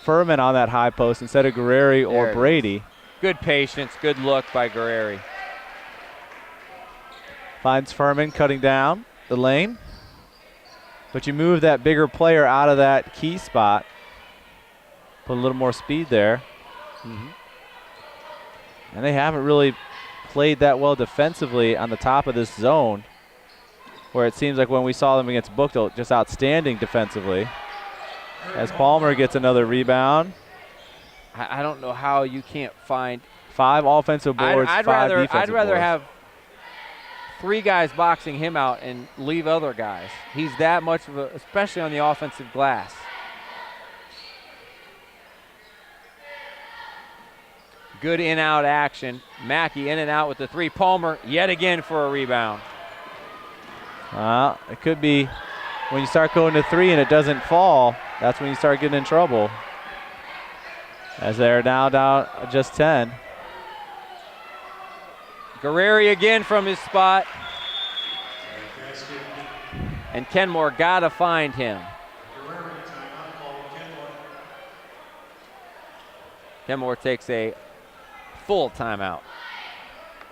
C: Furman on that high post instead of Guerreri or Brady.
B: Good patience, good look by Guerreri.
C: Finds Furman cutting down the lane. But you move that bigger player out of that key spot. Put a little more speed there. And they haven't really played that well defensively on the top of this zone, where it seems like when we saw them against Buchtel, just outstanding defensively. As Palmer gets another rebound.
B: I don't know how you can't find
C: 5 offensive boards, 5 defensive boards.
B: I'd rather have 3 guys boxing him out and leave other guys. He's that much of a, especially on the offensive glass. Good in-out action. Mackey in and out with the 3. Palmer yet again for a rebound.
C: It could be when you start going to 3 and it doesn't fall, that's when you start getting in trouble. As they're now down just 10.
B: Guerreri again from his spot. And Kenmore got to find him. Kenmore takes a full timeout.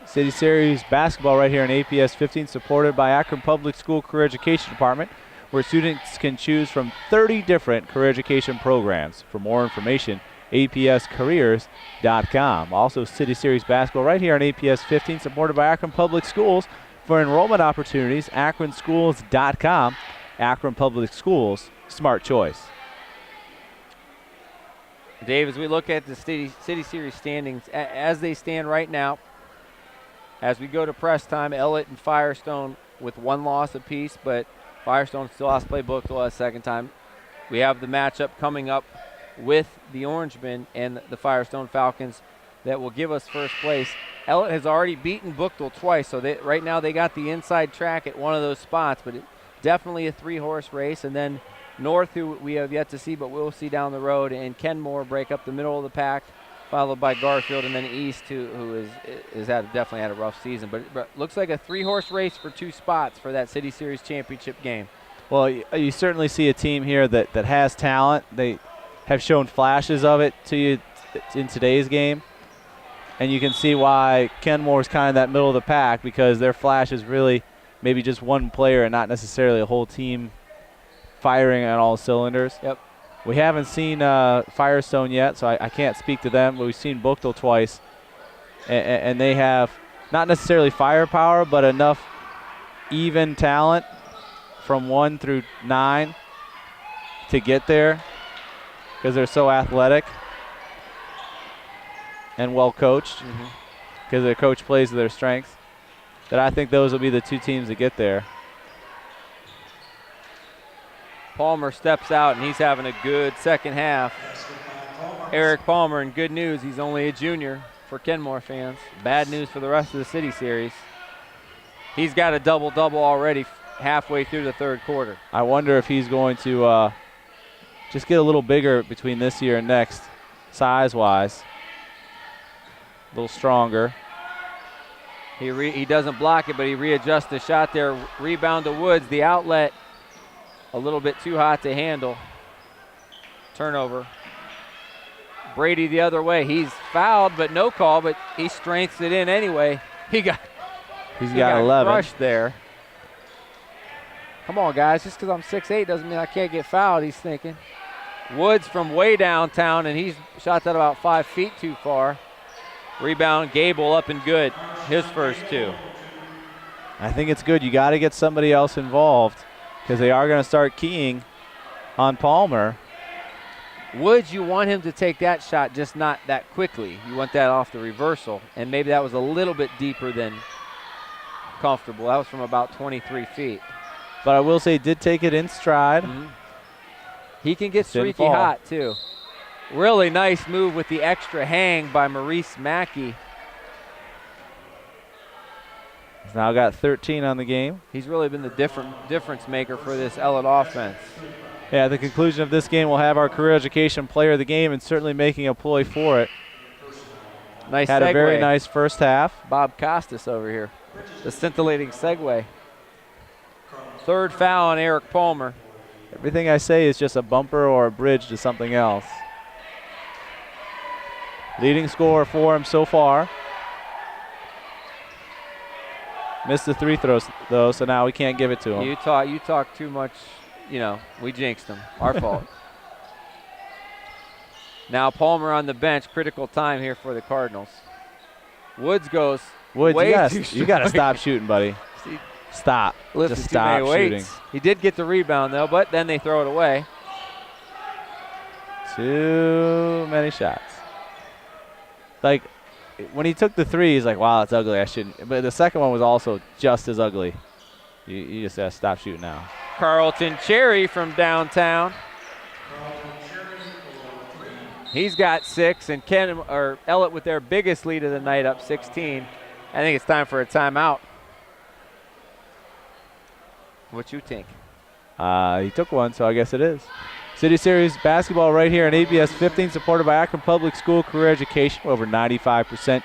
C: City Series basketball right here in APS 15, supported by Akron Public School Career Education Department, where students can choose from 30 different career education programs. For more information, apscareers.com. Also City Series basketball right here on APS 15, supported by Akron Public Schools. For enrollment opportunities, akronschools.com. Akron Public Schools, smart choice.
B: Dave, as we look at the City Series standings, as they stand right now, as we go to press time, Ellet and Firestone with 1 loss apiece, but Firestone still has to play Buchtel a second time. We have the matchup coming up with the Orangemen and the Firestone Falcons that will give us first place. Ellet has already beaten Buchtel twice, so right now they got the inside track at one of those spots, but definitely a 3-horse race. And then North, who we have yet to see, but we'll see down the road, and Kenmore break up the middle of the pack, followed by Garfield, and then East, who is definitely had a rough season. But looks like a 3-horse race for 2 spots for that City Series championship game.
C: Well, you certainly see a team here that has talent. They have shown flashes of it to you in today's game. And you can see why Kenmore is kind of that middle of the pack, because their flash is really maybe just one player and not necessarily a whole team firing on all cylinders.
B: Yep.
C: We haven't seen Firestone yet, so I can't speak to them, but we've seen Buchtel twice. And they have not necessarily firepower, but enough even talent from 1 through 9 to get there, because they're so athletic and well coached, because their coach plays to their strengths, that I think those will be the 2 teams that get there.
B: Palmer steps out, and he's having a good second half. Eric Palmer, and good news, he's only a junior for Kenmore fans. Bad news for the rest of the City Series. He's got a double-double already halfway through the 3rd quarter.
C: I wonder if he's going to just get a little bigger between this year and next, size-wise. A little stronger.
B: He doesn't block it, but he readjusts the shot there. Rebound to Woods, the outlet. A little bit too hot to handle. Turnover. Brady the other way. He's fouled, but no call, but he strengths it in anyway. He's got
C: 11.
B: Crushed there. Come on, guys. Just because I'm 6'8" doesn't mean I can't get fouled, he's thinking. Woods from way downtown, and he's shot that about 5 feet too far. Rebound, Gable up and good. His first 2.
C: I think it's good. You got to get somebody else involved, because they are going to start keying on Palmer.
B: Woods, you want him to take that shot, just not that quickly. You want that off the reversal, and maybe that was a little bit deeper than comfortable. That was from about 23 feet.
C: But I will say he did take it in stride.
B: He can get streaky hot, too. Really nice move with the extra hang by Maurice Mackey.
C: He's now got 13 on the game.
B: He's really been the difference maker for this Ellet offense.
C: Yeah, at the conclusion of this game, we'll have our career education player of the game, and certainly making a ploy for it.
B: Nice
C: Had
B: segue.
C: a very nice first half.
B: Bob Costas over here. The scintillating segue. Third foul on Eric Palmer.
C: Everything I say is just a bumper or a bridge to something else. Leading scorer for him so far. Missed the free throws, though, so now we can't give it to him.
B: You talk too much. You know, we jinxed him. Our fault. Now Palmer on the bench. Critical time here for the Cardinals. Woods goes.
C: Woods,
B: way
C: you got to stop shooting, buddy. Stop.
B: Lifted
C: Just
B: too many
C: stop shooting.
B: weights. He did get the rebound, though, but then they throw it away.
C: Too many shots. Like, when he took the three, he's like, wow, that's ugly. I shouldn't. But the second one was also just as ugly. You just got to stop shooting now.
B: Carlton Cherry from downtown. He's got 6, and Ellet with their biggest lead of the night, up 16. I think it's time for a timeout. What you think?
C: He took one, so I guess it is. City Series basketball right here on ABS 15, supported by Akron Public School Career Education. Over 95%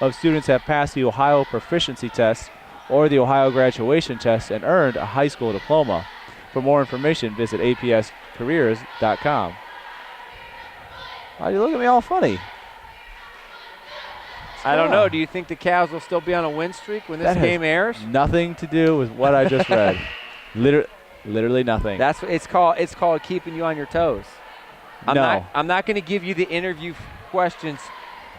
C: of students have passed the Ohio Proficiency Test or the Ohio Graduation Test and earned a high school diploma. For more information, visit apscareers.com. Why do you look at me all funny?
B: I don't know. Do you think the Cavs will still be on a win streak when this game airs?
C: Nothing to do with what I just read. Literally nothing.
B: That's what it's called. It's called keeping you on your toes. I'm not going to give you the interview questions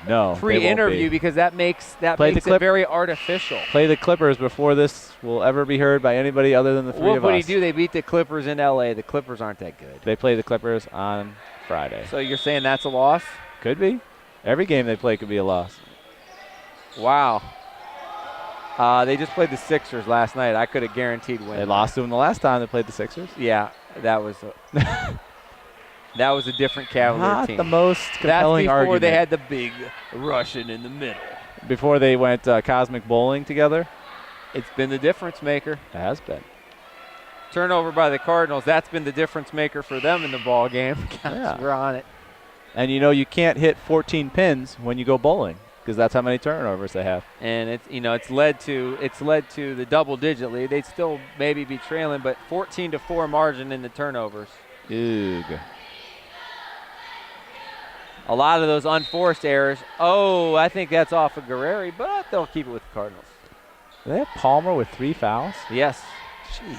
B: pre-interview because that makes it very artificial.
C: Play the Clippers before this will ever be heard by anybody other than the three of us.
B: What do? They beat the Clippers in L.A. The Clippers aren't that good.
C: They play the Clippers on Friday.
B: So you're saying that's a loss?
C: Could be. Every game they play could be a loss.
B: Wow. They just played the Sixers last night. I could have guaranteed win.
C: They lost to them the last time they played the Sixers.
B: Yeah, that was a different Cavalier team.
C: Not the most compelling argument.
B: That's before they had the big Russian in the middle.
C: Before they went cosmic bowling together.
B: It's been the difference maker.
C: It has been.
B: Turnover by the Cardinals. That's been the difference maker for them in the ball game.
C: Yeah.
B: We're on it.
C: And you can't hit 14 pins when you go bowling, because that's how many turnovers they have.
B: And it's led to the double-digit lead. They'd still maybe be trailing, but 14-4 margin in the turnovers.
C: Oog.
B: A lot of those unforced errors. Oh, I think that's off of Guerreri, but they'll keep it with the Cardinals.
C: Do they have Palmer with 3 fouls?
B: Yes.
C: Jeez.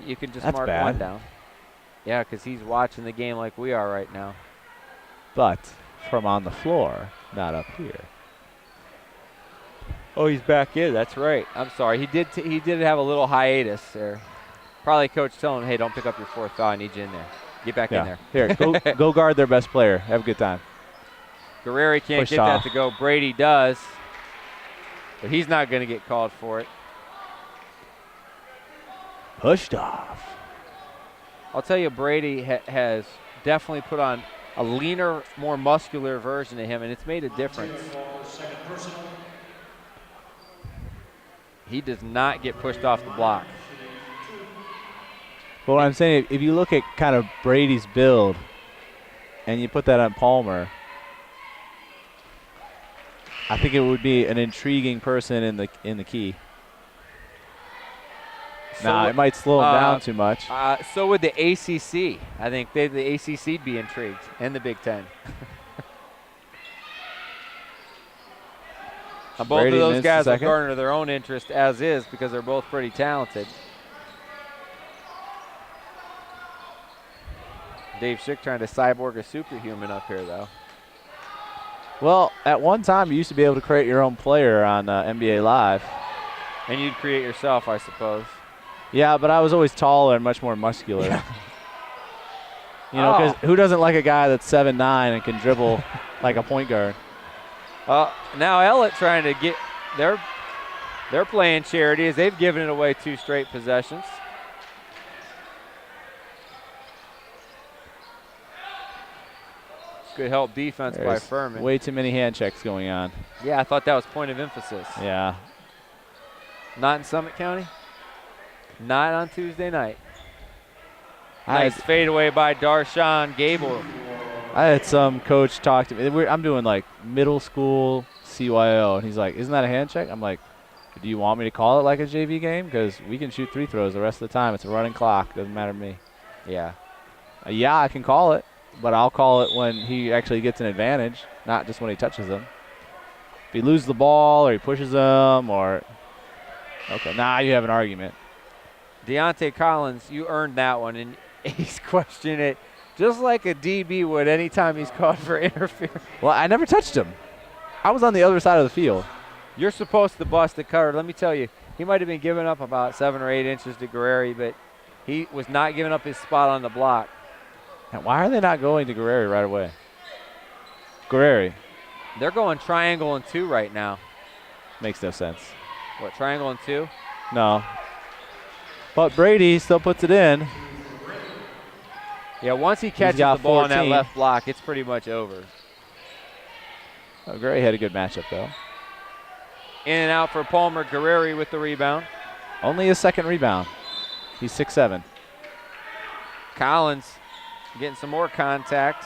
B: You can just
C: That's
B: mark
C: bad.
B: one down. Yeah, because he's watching the game like we are right now.
C: But from on the floor, not up here.
B: Oh, he's back in. That's right. I'm sorry. He did have a little hiatus there. Probably coach telling him, hey, don't pick up your 4th foul. I need you in there. Get back in there.
C: Here, go guard their best player. Have a good time.
B: Guerreri can't
C: Push
B: get
C: off.
B: that to go. Brady does. But he's not going to get called for it.
C: Pushed off.
B: I'll tell you, Brady has definitely put on a leaner, more muscular version of him, and it's made a difference. He does not get pushed off the block.
C: But what I'm saying, if you look at kind of Brady's build and you put that on Palmer, I think it would be an intriguing person in the key. It might slow him down too much.
B: So would the ACC. I think the ACC'd be intrigued, and the Big Ten. Both
C: Brady
B: of those
C: missed
B: guys
C: the
B: will
C: second.
B: garner their own interest as is because they're both pretty talented. Dave Schick trying to cyborg a superhuman up here, though.
C: Well, at one time you used to be able to create your own player on NBA Live.
B: And you'd create yourself, I suppose.
C: Yeah, but I was always taller and much more muscular.
B: Yeah.
C: Because who doesn't like a guy that's 7'9" and can dribble like a point guard?
B: Now Ellet trying to get they're playing charity as they've given it away 2 straight possessions. Good help defense by
C: There's
B: Furman.
C: way too many hand checks going on.
B: Yeah, I thought that was point of emphasis.
C: Yeah.
B: Not in Summit County? Not on Tuesday night. Nice fadeaway by Darshawn Gable.
C: I had some coach talk to me. I'm doing like middle school CYO, and he's like, "Isn't that a hand check?" I'm like, "Do you want me to call it like a JV game? Because we can shoot free throws the rest of the time. It's a running clock. Doesn't matter to me."
B: Yeah.
C: Yeah, I can call it, but I'll call it when he actually gets an advantage, not just when he touches them. If he loses the ball or he pushes them or – okay, now you have an argument.
B: Deontay Collins, you earned that one, and he's questioning it just like a DB would anytime he's called for interference.
C: Well, I never touched him. I was on the other side of the field.
B: You're supposed to bust the cover. Let me tell you, he might have been giving up about 7 or 8 inches to Guerreri, but he was not giving up his spot on the block.
C: Now, why are they not going to Guerreri right away? Guerreri.
B: They're going triangle and 2 right now.
C: Makes no sense.
B: What, triangle and 2?
C: No. But Brady still puts it in.
B: Yeah, once he catches the ball on that left block, it's pretty much over.
C: Oh, Guerreri had a good matchup, though.
B: In and out for Palmer. Guerreri with the rebound.
C: Only his second rebound. He's 6'7".
B: Collins getting some more contact.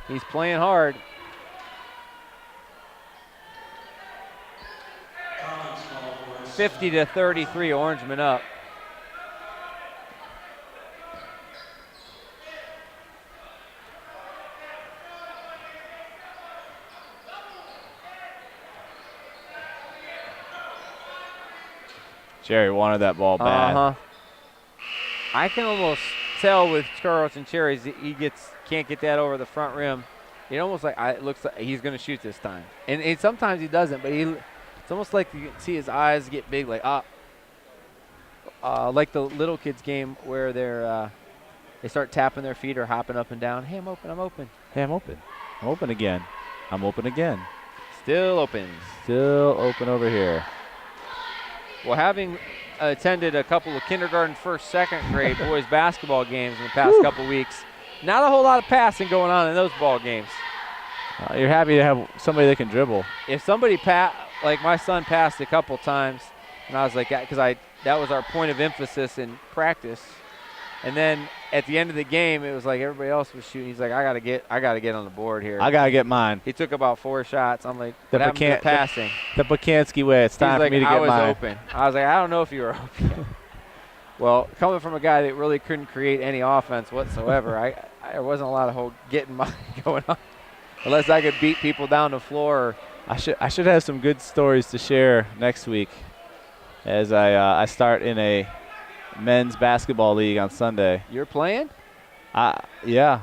B: He's playing hard. (50-33), Orangemen up.
C: Jerry wanted that ball bad.
B: I can almost tell with Carlton Cherries he can't get that over the front rim. It almost like it looks like he's going to shoot this time, and sometimes he doesn't. But it's almost like you can see his eyes get big, like like the little kids game where they start tapping their feet or hopping up and down. Hey, I'm open. I'm open.
C: Hey, I'm open. I'm open again. I'm open again.
B: Still open.
C: Still open over here.
B: Well, having attended a couple of kindergarten, first, second grade boys basketball games in the past couple weeks, not a whole lot of passing going on in those ball games.
C: You're happy to have somebody that can dribble.
B: If somebody like my son passed a couple times, and I was like, because that was our point of emphasis in practice. And then at the end of the game, it was like everybody else was shooting. He's like, I gotta get on the board here.
C: I gotta get mine.
B: He took about 4 shots. I'm like, what happened to the passing?
C: The Bukansky way. It's time for me to get mine.
B: I was open. I was like, I don't know if you were open. Well, coming from a guy that really couldn't create any offense whatsoever, I wasn't a lot of getting mine going on, unless I could beat people down the floor.
C: I should have some good stories to share next week, as I start in a men's basketball league on Sunday.
B: You're playing?
C: Yeah.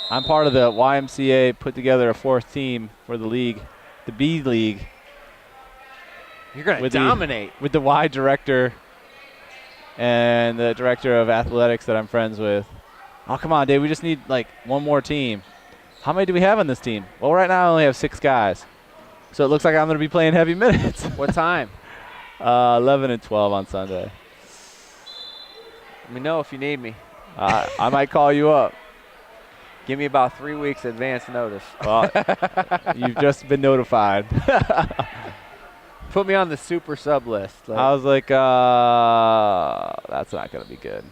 C: I'm part of the YMCA, put together a 4th team for the league, the B League.
B: You're going to dominate.
C: With the Y director and the director of athletics that I'm friends with. Oh, come on, Dave. We just need, like, one more team. How many do we have on this team? Well, right now I only have 6 guys. So it looks like I'm going to be playing heavy minutes.
B: What time?
C: 11 and 12 on Sunday.
B: Let me know if you need me.
C: I might call you up.
B: Give me about 3 weeks advance notice.
C: Well, you've just been notified.
B: Put me on the super sub list.
C: I was like, that's not going to be good.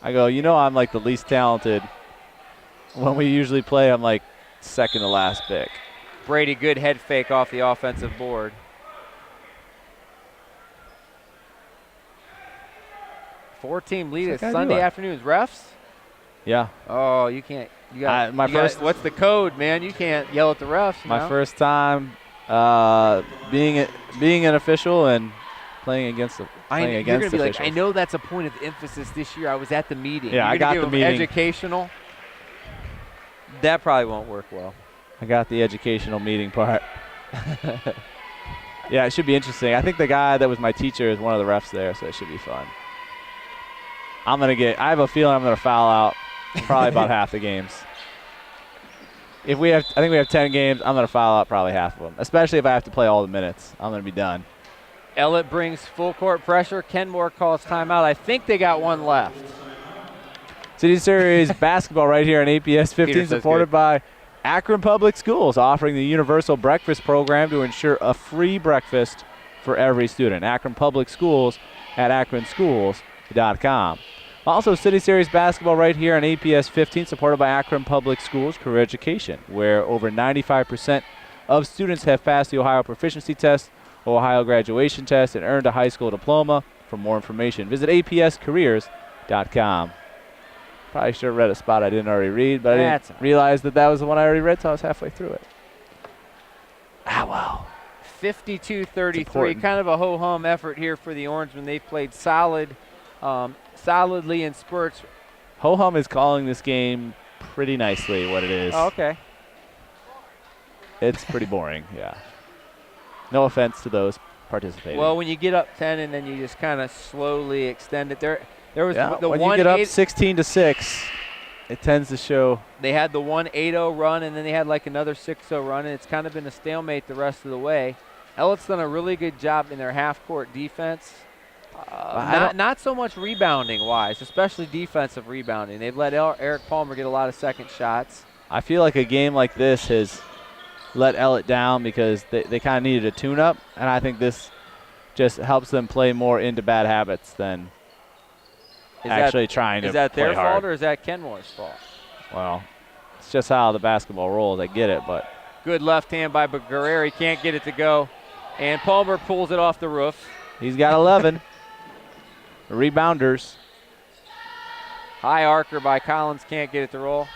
C: I go, I'm like the least talented. When we usually play, I'm like second to last pick.
B: Brady, good head fake off the offensive board. 4-team lead at Sunday afternoons. Refs?
C: Yeah.
B: Oh, you can't. What's the code, man? You can't yell at the refs.
C: My first time being an official and playing against the
B: You're going to be like, I know that's a point of emphasis this year. I was at the meeting.
C: Yeah, I got the meeting.
B: Educational. That probably won't work well.
C: I got the educational meeting part. Yeah, it should be interesting. I think the guy that was my teacher is one of the refs there, so it should be fun. I have a feeling I'm going to foul out probably about half the games. I think we have 10 games. I'm going to foul out probably half of them, especially if I have to play all the minutes. I'm going to be done.
B: Ellet brings full court pressure. Kenmore calls timeout. I think they got one left.
C: City Series basketball right here on APS 15, supported by Akron Public Schools, offering the universal breakfast program to ensure a free breakfast for every student. Akron Public Schools at akronschools.com. Also, City Series basketball right here on APS 15, supported by Akron Public Schools Career Education, where over 95% of students have passed the Ohio Proficiency Test, Ohio Graduation Test, and earned a high school diploma. For more information, visit apscareers.com. Probably should have read a spot I didn't already read, but I didn't realize that was the one I already read, so I was halfway through it. Ah, well.
B: 52-33, kind of a ho-hum effort here for the Orangemen. They've played solidly in spurts.
C: Ho-hum is calling this game pretty nicely what it is.
B: Oh, okay.
C: It's pretty boring, yeah. No offense to those participating.
B: Well, when you get up 10 and then you just kind of slowly extend it. There was the
C: when
B: one
C: you get up 16-6, it tends to show.
B: They had the 1-8-0 run, and then they had like another 6-0 run, and it's kind of been a stalemate the rest of the way. Ellet's done a really good job in their half-court defense. Not so much rebounding-wise, especially defensive rebounding. They've let Eric Palmer get a lot of second shots.
C: I feel like a game like this has let Ellet down because they kind of needed a tune-up, and I think this just helps them play more into bad habits than trying to play hard.
B: Is that their fault or is that Kenmore's fault?
C: Well, it's just how the basketball rolls. I get it, but.
B: Good left hand by Guerreri. Can't get it to go. And Palmer pulls it off the roof.
C: He's got 11. Rebounders.
B: High arcer by Collins. Can't get it to roll.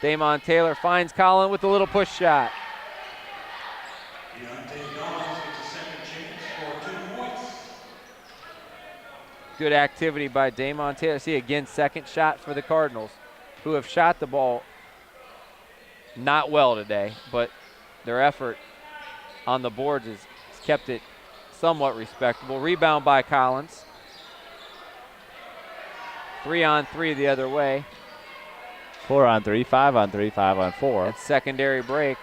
B: Damon Taylor finds Collins with a little push shot. Good activity by Damon Taylor. See, again, second shot for the Cardinals, who have shot the ball not well today, but their effort on the boards has kept it somewhat respectable. Rebound by Collins. 3-on-3 the other way.
C: 4-on-3, 5-on-3, 5-on-4.
B: That's secondary break.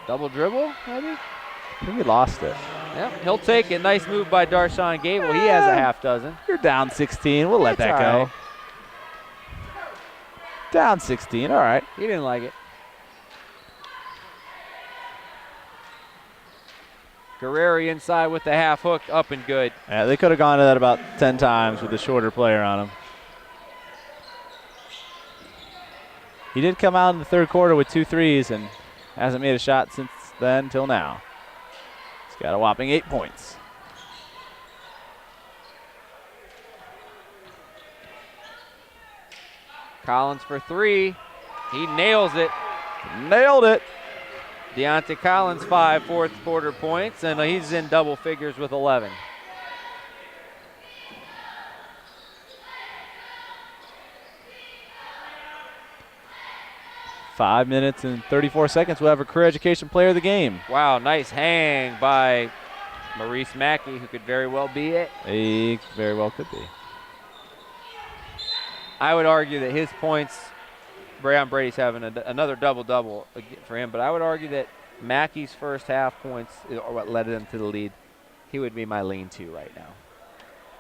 B: Double dribble, maybe?
C: I think he lost it.
B: Yep, he'll take it. Nice move by Darshawn Gable. He has a half dozen.
C: You're down 16. We'll let that go.
B: Right.
C: Down 16. All right.
B: He didn't like it. Guerreri inside with the half hook, up and good.
C: Yeah, they could have gone to that about 10 times with the shorter player on him. He did come out in the third quarter with 2 threes and hasn't made a shot since then till now. He's got a whopping 8 points.
B: Collins for 3. He nails it.
C: Nailed it.
B: Deontay Collins, 5 fourth quarter points, and he's in double figures with 11.
C: Five minutes and 34 seconds. We'll have a career education player of the game.
B: Wow, nice hang by Maurice Mackey, who could very well be it.
C: He very well could be.
B: I would argue that his points, Breon Brady's having another double-double for him, but I would argue that Mackey's first half points are what led him to the lead. He would be my lean-to right now.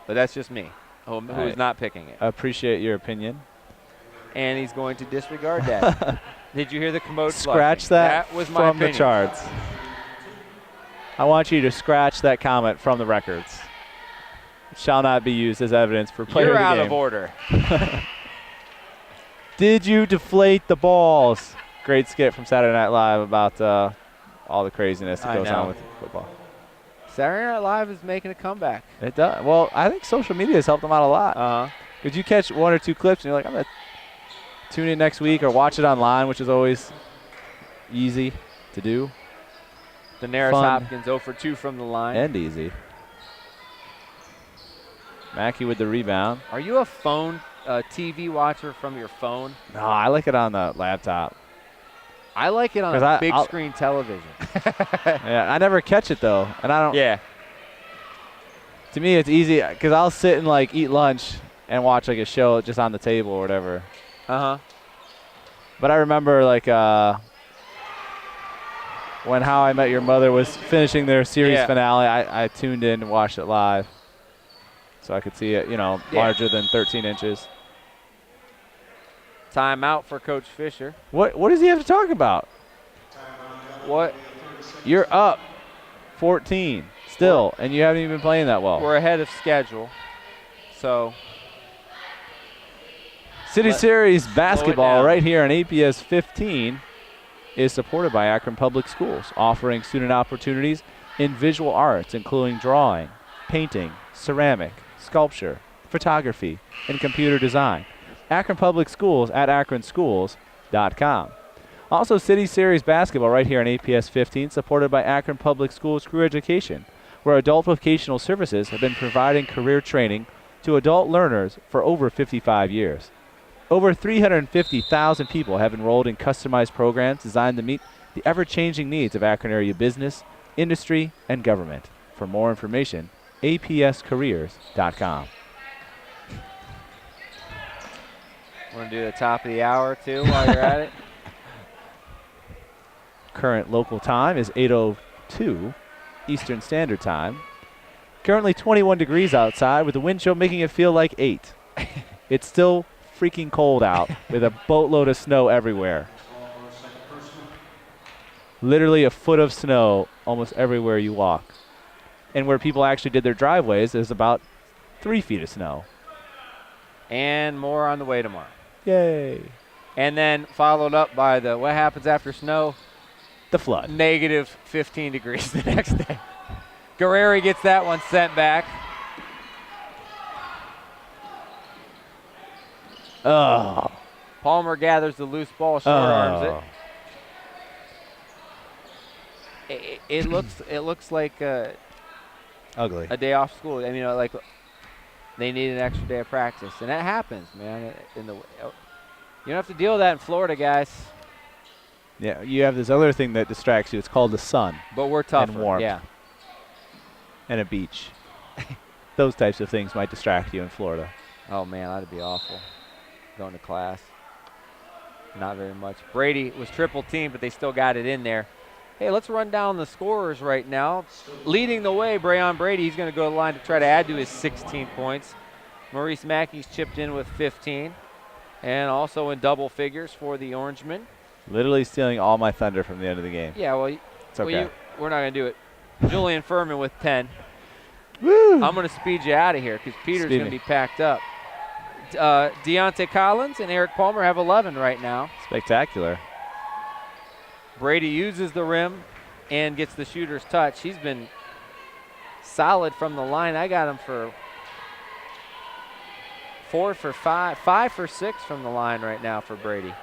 B: But that's just me, who's not picking it.
C: I appreciate your opinion.
B: And he's going to disregard that. Did you hear the commode
C: Scratch
B: flushing?
C: that
B: was my
C: from
B: opinion.
C: the charts. I want you to scratch that comment from the records. It shall not be used as evidence for player
B: You're
C: of the
B: out
C: game.
B: of order.
C: Did you deflate the balls? Great skit from Saturday Night Live about all the craziness that goes on with football.
B: Saturday Night Live is making a comeback.
C: It does. Well, I think social media has helped them out a lot.
B: Uh-huh.
C: Could you catch 1 or 2 clips and you're like, I'm going to tune in next week or watch it online, which is always easy to do.
B: Daenerys Hopkins 0 for 2 from the line.
C: And easy. Mackey with the rebound.
B: Are you a phone TV watcher from your phone?
C: No, I like it on the laptop.
B: I like it on a big screen television.
C: Yeah, I never catch it though, and I don't.
B: Yeah.
C: To me, it's easy because I'll sit and like eat lunch and watch like a show just on the table or whatever.
B: Uh-huh.
C: But I remember like when How I Met Your Mother was finishing their series finale, I tuned in and watched it live, so I could see it, larger than 13 inches.
B: Timeout for Coach Fisher.
C: What does he have to talk about?
B: What?
C: You're up 14 still, and you haven't even been playing that well.
B: We're ahead of schedule, so
C: City Series
B: down.
C: basketball right here on APS 15 is supported by Akron Public Schools, offering student opportunities in visual arts, including drawing, painting, ceramic, sculpture, photography, and computer design. Akron Public Schools at akronschools.com. Also, City Series basketball right here on APS 15, supported by Akron Public Schools Career Education, where adult vocational services have been providing career training to adult learners for over 55 years. Over 350,000 people have enrolled in customized programs designed to meet the ever-changing needs of Akron area business, industry, and government. For more information, apscareers.com.
B: Want to do the top of the hour, too, while you're at it?
C: Current local time is 8:02 Eastern Standard Time. Currently 21 degrees outside with the wind chill making it feel like 8. It's still freaking cold out with a boatload of snow everywhere. Literally a foot of snow almost everywhere you walk. And where people actually did their driveways, there's about 3 feet of snow.
B: And more on the way tomorrow.
C: Yay.
B: And then followed up by the what happens after snow?
C: The flood.
B: Negative 15 degrees the next day. Guerreri gets that one sent back.
C: Oh.
B: Palmer gathers the loose ball, short arms it. It looks like
C: Ugly.
B: a day off school. I mean, like they need an extra day of practice, and that happens, man. You don't have to deal with that in Florida, guys.
C: Yeah, you have this other thing that distracts you. It's called the sun.
B: But we're tougher.
C: And warmth.
B: Yeah.
C: And a beach. Those types of things might distract you in Florida.
B: Oh, man, that'd be awful. Going to class. Not very much. Brady was triple teamed, but they still got it in there. Hey, let's run down the scorers right now. Leading the way, Brayon Brady. He's going to go to the line to try to add to his 16 points. Maurice Mackey's chipped in with 15. And also in double figures for the Orangemen.
C: Literally stealing all my thunder from the end of the game.
B: Yeah, well,
C: it's okay.
B: We're not going to do it. Julian Furman with 10.
C: Woo!
B: I'm going to speed you out of here because Peter's going to be packed up. Deontay Collins and Eric Palmer have 11 right now.
C: Spectacular.
B: Brady uses the rim and gets the shooter's touch. He's been solid from the line. I got him for 4 for 5, 5 for 6 from the line right now for Brady.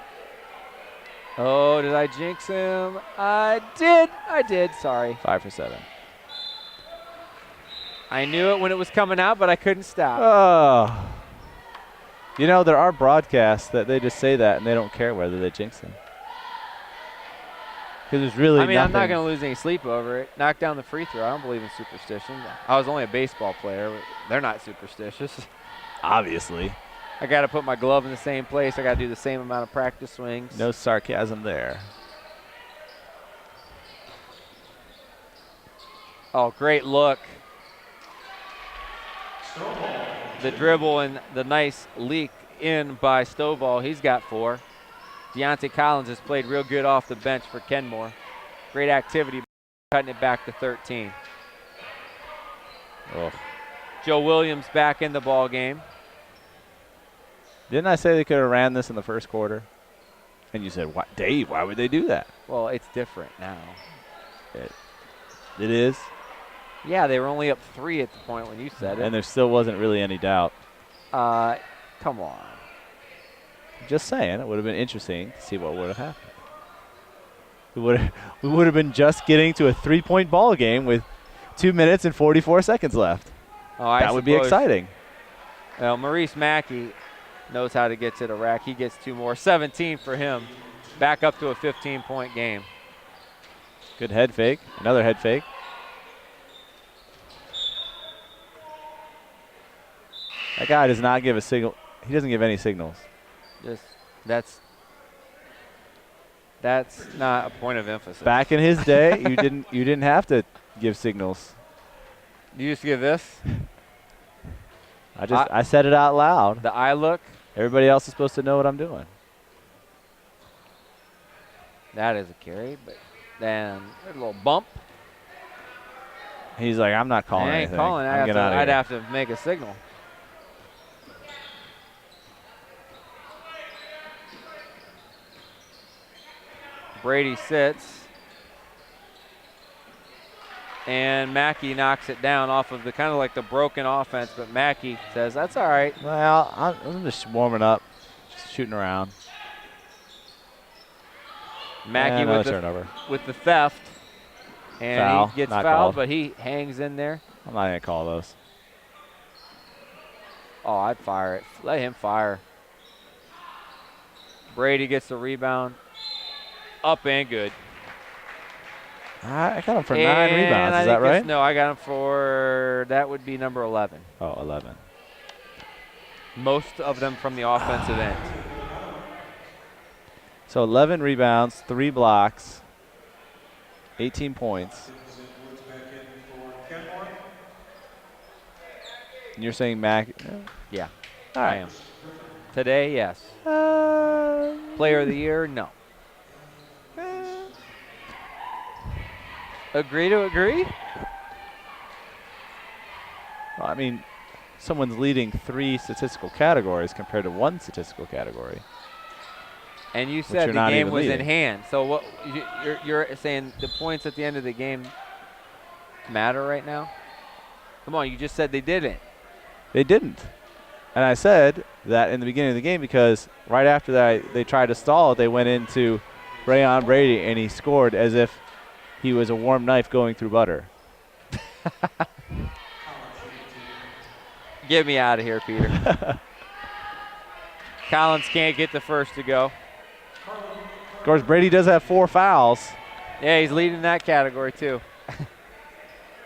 B: Oh, did I jinx him? I did. Sorry.
C: 5 for 7.
B: I knew it when it was coming out, but I couldn't stop.
C: Oh. You know, there are broadcasts that they just say that and they don't care whether they jinx them. Because there's really nothing.
B: I'm not going to lose any sleep over it. Knock down the free throw. I don't believe in superstition. I was only a baseball player. They're not superstitious.
C: Obviously.
B: I got to put my glove in the same place. I got to do the same amount of practice swings.
C: No sarcasm there.
B: Oh, great look. The dribble and the nice leak in by Stovall. He's got 4. Deontay Collins has played real good off the bench for Kenmore. Great activity, cutting it back to 13.
C: Oh.
B: Joe Williams back in the ball game.
C: Didn't I say they could have ran this in the first quarter? And you said, "What, Dave, why would they do that?"
B: Well, it's different now.
C: It is?
B: Yeah, they were only up 3 at the point when you said it.
C: And there still wasn't really any doubt.
B: Come on.
C: Just saying, it would have been interesting to see what would have happened. We would have been just getting to a 3-point ball game with 2 minutes and 44 seconds left. That would be exciting.
B: Well, Maurice Mackey knows how to get to the rack. He gets 2 more. 17 for him. Back up to a 15-point game.
C: Good head fake. Another head fake. That guy does not give a signal. He doesn't give any signals.
B: That's not a point of emphasis.
C: Back in his day, you didn't have to give signals.
B: You used to give this?
C: I said it out loud.
B: The eye look?
C: Everybody else is supposed to know what I'm doing.
B: That is a carry, but then a little bump.
C: He's like, I'm not calling anything.
B: I ain't calling. I'd have to make a signal. Brady sits. And Mackey knocks it down off of the kind of like the broken offense, but Mackey says, that's all right.
C: Well, I'm just warming up, just shooting around.
B: Mackey with the theft. And
C: Foul,
B: he gets
C: not
B: fouled,
C: called.
B: but he hangs in there.
C: I'm not going to call those.
B: Oh, I'd fire it. Let him fire. Brady gets the rebound. Up and good.
C: I got him for 9 rebounds. Is that right?
B: No, I got him for, that would be number 11.
C: Oh, 11.
B: Most of them from the offensive end.
C: So 11 rebounds, 3 blocks, 18 points. And you're saying Mac?
B: Yeah,
C: All right.
B: I am. Today, yes. Player of the year, no. Agree to agree?
C: Well, I mean, someone's leading 3 statistical categories compared to 1 statistical category.
B: And you said
C: you're
B: the
C: not
B: game
C: even
B: was in
C: leading.
B: hand. So what you're saying the points at the end of the game matter right now? Come on, you just said they didn't.
C: They didn't. And I said that in the beginning of the game because right after that they tried to stall it. They went into Brayon Brady, and he scored as if he was a warm knife going through butter.
B: Get me out of here, Peter. Collins can't get the first to go.
C: Of course, Brady does have 4 fouls.
B: Yeah, he's leading that category too.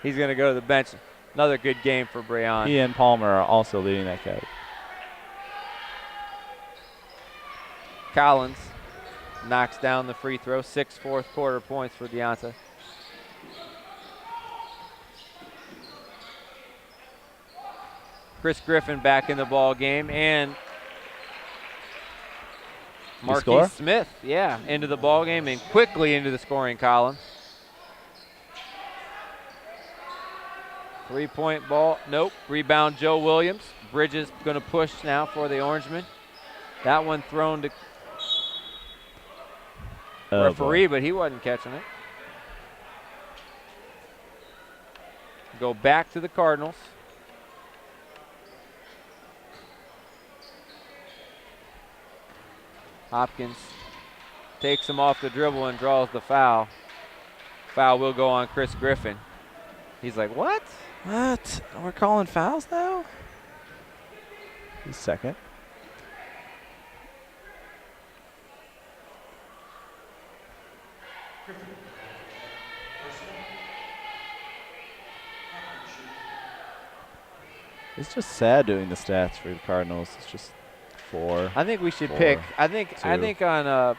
B: He's going to go to the bench. Another good game for Brayon.
C: He and Palmer are also leading that category.
B: Collins knocks down the free throw. 6 fourth quarter points for Deonta. Chris Griffin back in the ball game, and Marquise Smith, into the ball game and quickly into the scoring column. 3-point ball, nope. Rebound, Joe Williams. Bridges going to push now for the Orangemen. That one thrown to referee, but he wasn't catching it. Go back to the Cardinals. Hopkins takes him off the dribble and draws the foul. Foul will go on Chris Griffin. He's like, what?
C: What? We're calling fouls now? He's second. It's just sad doing the stats for the Cardinals. It's just 4.
B: I think we should
C: 4,
B: pick. I think
C: 2.
B: on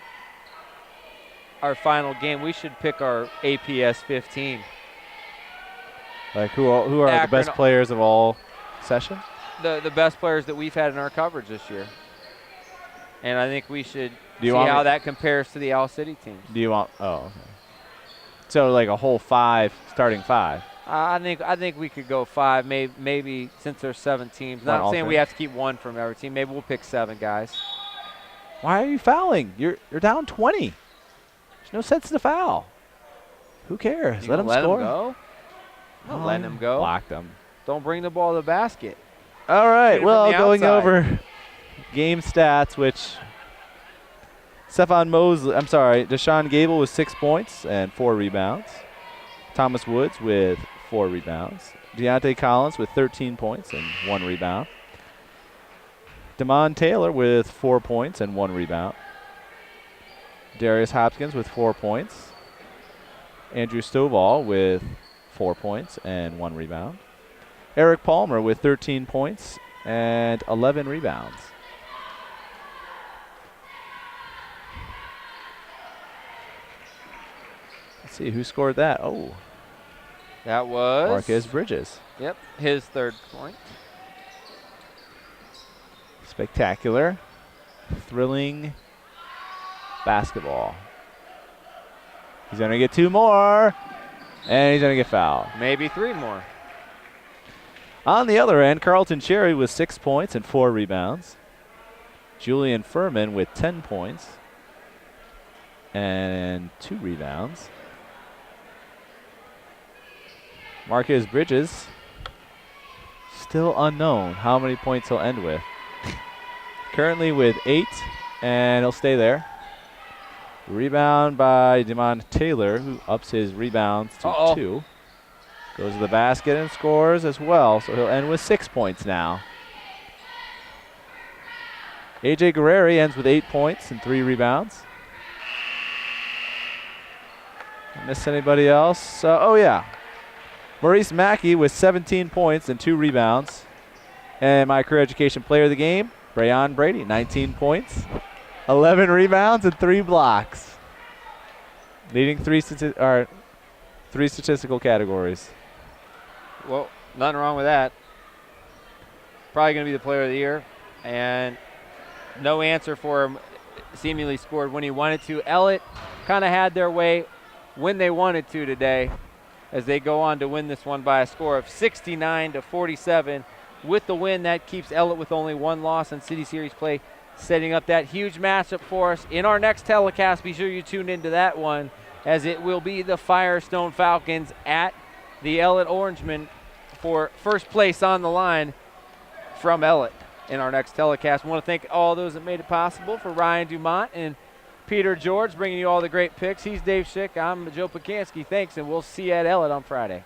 B: our final game we should pick our APS 15.
C: Like who are the best players of all session?
B: The best players that we've had in our coverage this year. And I think we should see
C: want
B: how that compares to the All City teams.
C: Do you want? Oh, okay. So like a whole 5, starting 5.
B: I think we could go 5, maybe since there's 7 teams. Not saying we have to keep 1 from every team. Maybe we'll pick 7 guys.
C: Why are you fouling? You're down 20. There's no sense to foul. Who cares? Let him score.
B: Go? I'm not letting him go.
C: Blocked him.
B: Don't bring the ball to the basket.
C: All right. Well, going
B: outside.
C: over game stats, which Deshaun Gable with 6 points and 4 rebounds. Thomas Woods with 4 rebounds. Deonta Collins with 13 points and 1 rebound. Damon Taylor with 4 points and 1 rebound. Darius Hopkins with 4 points. Andrew Stovall with 4 points and 1 rebound. Eric Palmer with 13 points and 11 rebounds. Let's see who scored that. Oh,
B: that was
C: Marquez Bridges.
B: Yep, his 3rd point.
C: Spectacular, thrilling basketball. He's going to get 2 more, and he's going to get fouled.
B: Maybe 3 more.
C: On the other end, Carlton Cherry with 6 points and 4 rebounds. Julian Furman with 10 points and 2 rebounds. Marquez Bridges, still unknown how many points he'll end with. Currently with 8, and he'll stay there. Rebound by Demond Taylor, who ups his rebounds to 2. Goes to the basket and scores as well, so he'll end with 6 points now. A.J. Guerreri ends with 8 points and 3 rebounds. Miss anybody else? Oh, yeah. Maurice Mackey with 17 points and 2 rebounds. And my career education player of the game, Brayon Brady, 19 points, 11 rebounds, and 3 blocks. Leading 3 statistical categories.
B: Well, nothing wrong with that. Probably going to be the player of the year. And no answer for him. Seemingly scored when he wanted to. Ellet kind of had their way when they wanted to today, as they go on to win this one by a score of 69-47. With the win, that keeps Ellet with only 1 loss in City Series play, setting up that huge matchup for us. In our next telecast, be sure you tune into that one, as it will be the Firestone Falcons at the Ellet Orangemen for first place on the line from Ellet in our next telecast. I want to thank all those that made it possible. For Ryan Dumont and Peter George bringing you all the great picks. He's Dave Schick. I'm Joe Pacansky. Thanks, and we'll see you at Ellet on Friday.